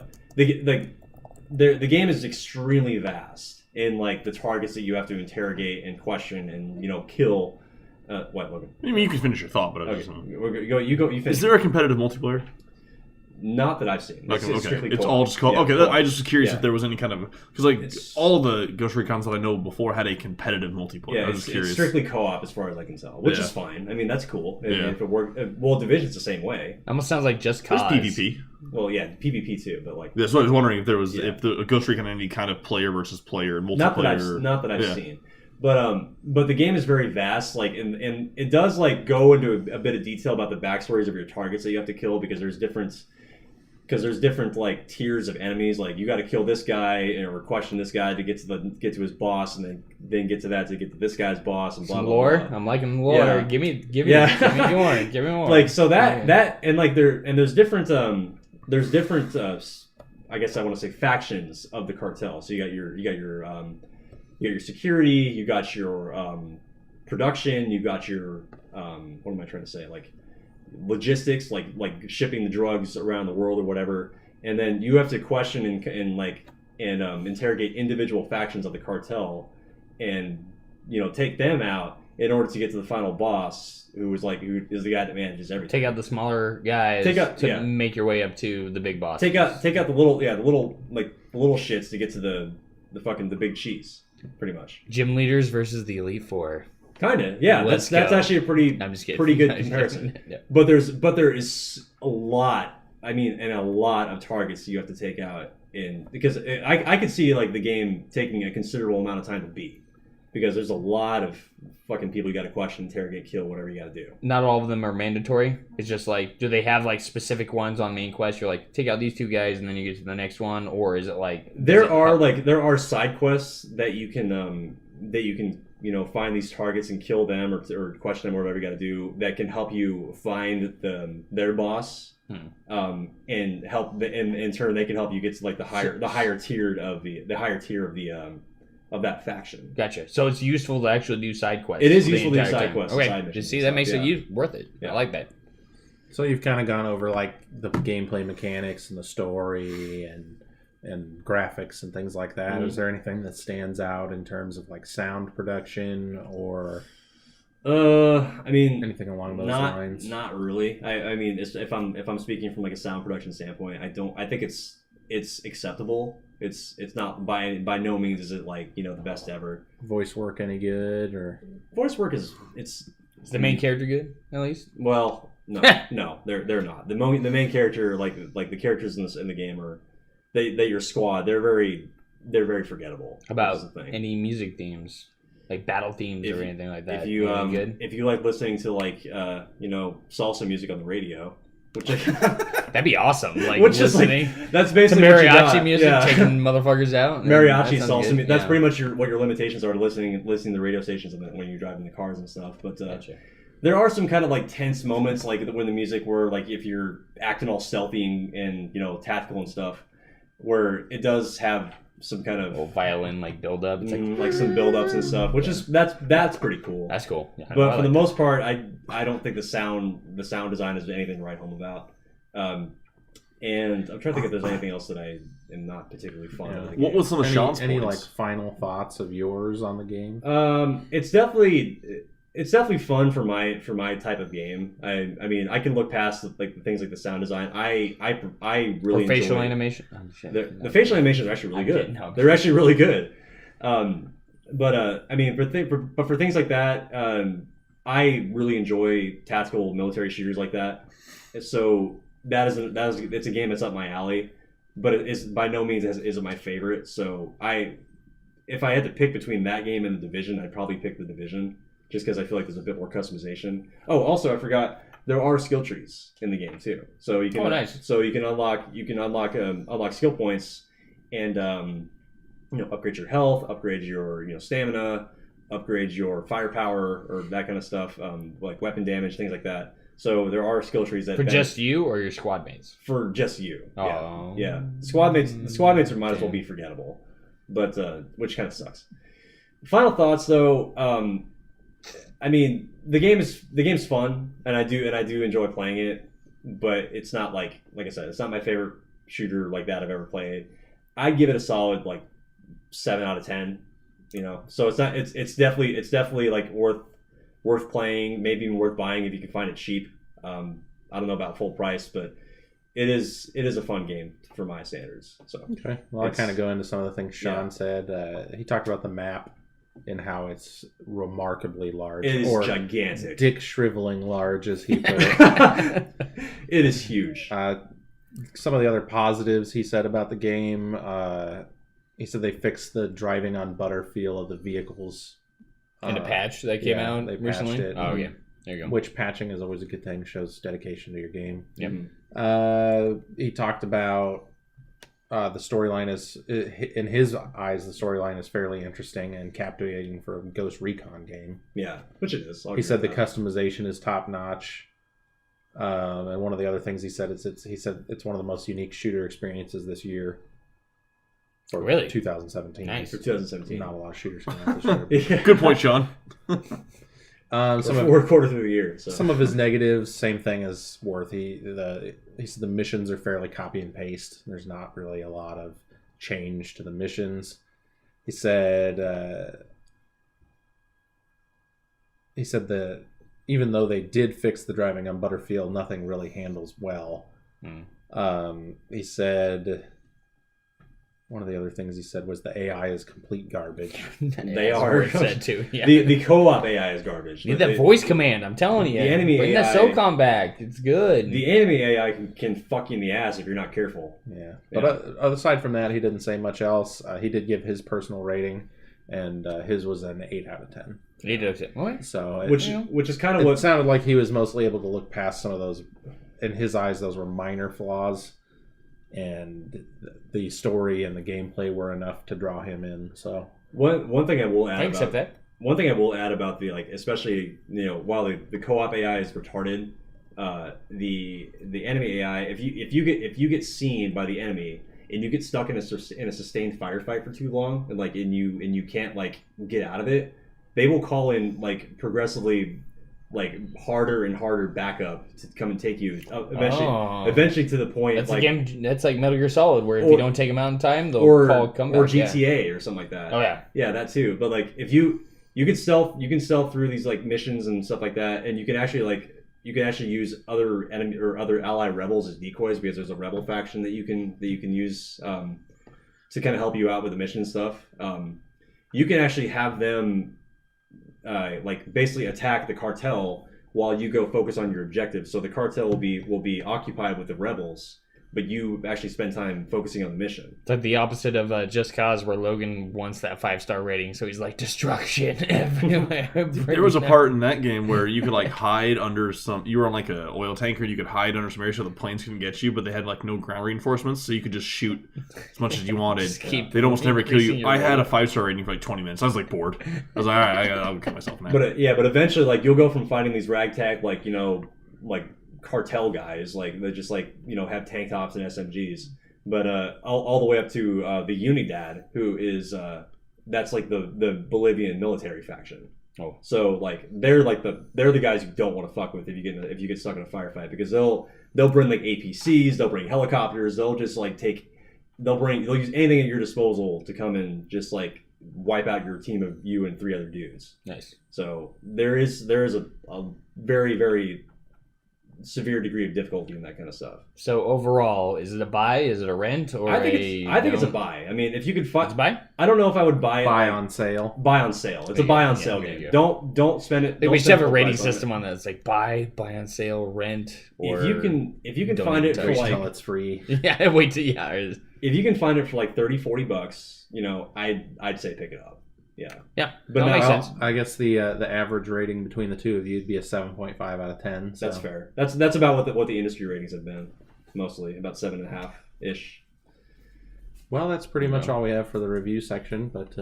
game is extremely vast in like the targets that you have to interrogate and question and kill. What, Logan? I mean, you can finish your thought, but you finish. Is there a competitive multiplayer? Not that I've seen. It's strictly it's co-op. all just co-op. Yeah, I just was curious if there was any kind of... Because all the Ghost Recons that I know before had a competitive multiplayer. I was just curious. It's strictly co-op as far as I can tell, which is fine. I mean, that's cool. If it worked... Well, Division's the same way. Almost sounds like Just Cause. There's PvP. Well, yeah, PvP too, but like... Yeah, so I was wondering if there was... If the Ghost Recon had any kind of player versus player multiplayer... Not that I've seen. But the game is very vast, like, and it does like go into a bit of detail about the backstories of your targets that you have to kill, because there's different like tiers of enemies. Like, you got to kill this guy or question this guy to get to his boss, and then get to that to get to this guy's boss, and blah blah lore. blah. I'm liking lore. Yeah. Give me Yeah. give me more. Like, so that and like there's different I guess I want to say factions of the cartel. So you got your security, you got your production, you got your what am I trying to say, like logistics, like shipping the drugs around the world or whatever, and then you have to question and interrogate individual factions of the cartel, and take them out in order to get to the final boss, who is the guy that manages everything. Take out the smaller guys to make your way up to the big boss. Take out the little shits to get to the big cheese, pretty much. Gym leaders versus the Elite Four. Kinda, yeah. That's actually a pretty good comparison. Yeah. But there is a lot. I mean, and a lot of targets you have to take out because I could see like the game taking a considerable amount of time to beat, because there's a lot of fucking people you got to question, interrogate, kill, whatever you got to do. Not all of them are mandatory. It's just like, do they have like specific ones on main quest? You're like, take out these two guys and then you get to the next one, or is it like there are side quests that you can find these targets and kill them or question them or whatever you got to do, that can help you find their boss. And help in turn they can help you get to like the higher tier of that faction. Gotcha. So it's useful to actually do side quests. It is useful to do side quests. Okay, just see, that makes it worth it. Yeah. I like that. So you've kind of gone over like the gameplay mechanics and the story and graphics and things like that. Is there anything that stands out in terms of like sound production or I mean, anything along those lines? Not really. I mean, if I'm speaking from like a sound production standpoint, I think it's acceptable. It's not by no means is it like the best ever. Voice work any good or? Voice work is the main character good at least? Well, no, no, they're not. The main character, like the characters in the game are your squad. They're very forgettable. About any music themes, like battle themes or anything like that. If you like listening to like salsa music on the radio. That'd be awesome. Like which listening is like, that's basically mariachi music, taking motherfuckers out. Mariachi salsa music. That's pretty much what your limitations are to listening to the radio stations when you're driving the cars and stuff. But gotcha. There are some kind of like tense moments, like when the music where like if you're acting all stealthy and tactical and stuff, where it does have some kind of violin like build up. It's like some build ups and stuff, which is that's pretty cool. That's cool. Yeah, but for the most part, I don't think the sound design is anything to write home about. And I'm trying to think if there's anything else that I am not particularly fond of. What was some of Shawn's any points? Like final thoughts of yours on the game? It's definitely fun for my type of game. I mean, I can look past the things like the sound design. I really enjoy facial animation. The facial animations are actually really good. They're actually really good. But I mean, for things like that, I really enjoy tactical military shooters like that. So it's a game that's up my alley, but it is by no means isn't my favorite. So if I had to pick between that game and The Division, I'd probably pick The Division, just because I feel like there's a bit more customization. Oh, also I forgot, there are skill trees in the game too. So you can so you can unlock skill points and upgrade your health, upgrade your stamina, upgrade your firepower or that kind of stuff, like weapon damage, things like that. So there are skill trees that for just you or your squad mates. For just you. Oh. Yeah. Squad mates might as well be forgettable, but which kind of sucks. Final thoughts though. I mean, the game's fun, and I do enjoy playing it, but it's not like I said, it's not my favorite shooter like that I've ever played. I'd give it a solid like 7 out of 10. So it's not. It's definitely like worth playing, maybe even worth buying if you can find it cheap. I don't know about full price, but it is a fun game for my standards. So okay, well, I'll kind of go into some of the things Shawn said. He talked about the map and how it's remarkably large. It is gigantic, dick shriveling large, as he put it. It is huge. Some of the other positives he said about the game. He said they fixed the driving on butter feel of the vehicles In a patch that came out they recently? patched it. Oh, yeah. There you go. Which patching is always a good thing. Shows dedication to your game. Yep. He talked about the storyline is, in his eyes, the storyline is fairly interesting and captivating for a Ghost Recon game. Yeah, which it is. He said the customization is top notch. And one of the other things he said it's one of the most unique shooter experiences this year. For really? 2017. Nice. For 2017. Not a lot of shooters coming out this year. Good point, Sean. Fourth quarter through the year. So. Some of his negatives, same thing as Werth. He said the missions are fairly copy and paste. There's not really a lot of change to the missions. He said that even though they did fix the driving on Butterfield, nothing really handles well. He said one of the other things he said was the AI is complete garbage. They are said too. Yeah. The co-op AI is garbage. Need that voice command. I'm telling you. The enemy Bring AI, that SOCOM back. It's good. The enemy AI can fuck you in the ass if you're not careful. Yeah. But aside from that, he didn't say much else. He did give his personal rating, and his was an 8 out of 10. He did it. What? So which is kind of it what sounded like he was mostly able to look past some of those. In his eyes, those were minor flaws, and the story and the gameplay were enough to draw him in. So one thing I will add. I accept that. One thing I will add about the especially while the co-op AI is retarded, the enemy AI if you get seen by the enemy and you get stuck in a sustained firefight for too long and you can't get out of it, they will call in progressively harder and harder backup to come and take you eventually to the point that's a game that's like Metal Gear Solid where if you don't take them out in time they'll call comeback. Or GTA or something like that. Oh yeah, that too. But if you can stealth through these missions and stuff like that, and you can actually use other enemy or other ally rebels as decoys because there's a rebel faction that you can use to kind of help you out with the mission stuff. You can actually have them basically attack the cartel while you go focus on your objectives. So the cartel will be occupied with the rebels, but you actually spend time focusing on the mission. It's like the opposite of Just Cause, where Logan wants that 5-star rating, so he's like destruction everywhere. There was a part in that game where you could hide under you were on a oil tanker, and you could hide under some area so the planes couldn't get you, but they had no ground reinforcements, so you could just shoot as much as you wanted. They'd almost never kill you. I had a 5-star rating for 20 minminutes. I was bored. I was like, all right, I'll kill myself now. But eventually you'll go from fighting these ragtag cartel guys that just have tank tops and SMGs, but all the way up to the Unidad, who is that's the Bolivian military faction. Oh, so they're the guys you don't want to fuck with if you get stuck in a firefight, because they'll bring APCs, they'll bring helicopters, they'll just they'll use anything at your disposal to come and just wipe out your team of you and 3 other dudes. Nice. So there is a very, very severe degree of difficulty in that kind of stuff. So overall, is it a buy? Is it a rent? Or I think it's a buy. I mean, if you could find, it's a buy. I don't know if I would buy it. Buy on sale. Buy on sale. It's a buy on sale game. Don't spend it. We should have a rating system on that. It's buy on sale, rent, or if you can find it for it's free. Yeah, wait till If you can find it for $30-$40, I'd say pick it up. Yeah. But that makes sense. I guess the average rating between the two of you would be a 7.5 out of 10. So. That's fair. That's about what the industry ratings have been, mostly about 7.5 ish. Well, that's pretty much all we have for the review section, but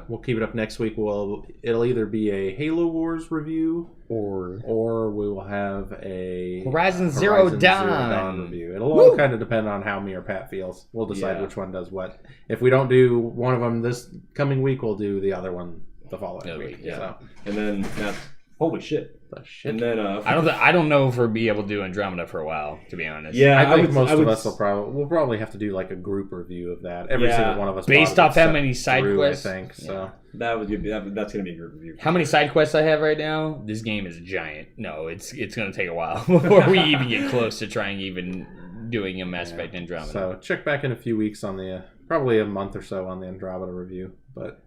we'll keep it up next week. It'll either be a Halo Wars review or we will have a Horizon Zero Dawn review. It'll all kind of depend on how me or Pat feels. We'll decide which one does what. If we don't do one of them this coming week, we'll do the other one the following week. Yeah. So. And then holy shit. And then I don't know if we'll be able to do Andromeda for a while, to be honest. Yeah, I think most of us will probably have to do a group review of that. Every single one of us based off how many side quests. I think so. That's gonna be a group review. How many side quests I have right now? This game is giant. No, it's gonna take a while before we even get close to trying even doing a Mass Effect Andromeda. So check back in a few weeks on the probably a month or so on the Andromeda review, but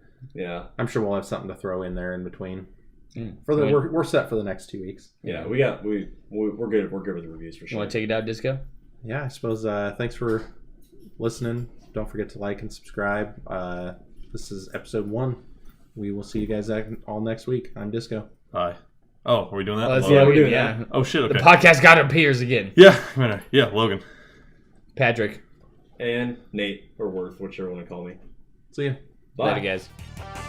I'm sure we'll have something to throw in there in between. We're set for the next 2 weeks. Yeah, we're good. We're good with the reviews for sure. You want to take it out, Disco? Yeah, I suppose. Thanks for listening. Don't forget to like and subscribe. This is episode 1. we will see you guys all next week. I'm Disco. Bye. Oh, are we doing that? Yeah, we're doing that. Oh shit! Okay. The podcast got our peers again. Yeah, Logan. Patrick. And Nate or Werth, whichever you want to call me. See ya. Bye, Later, guys.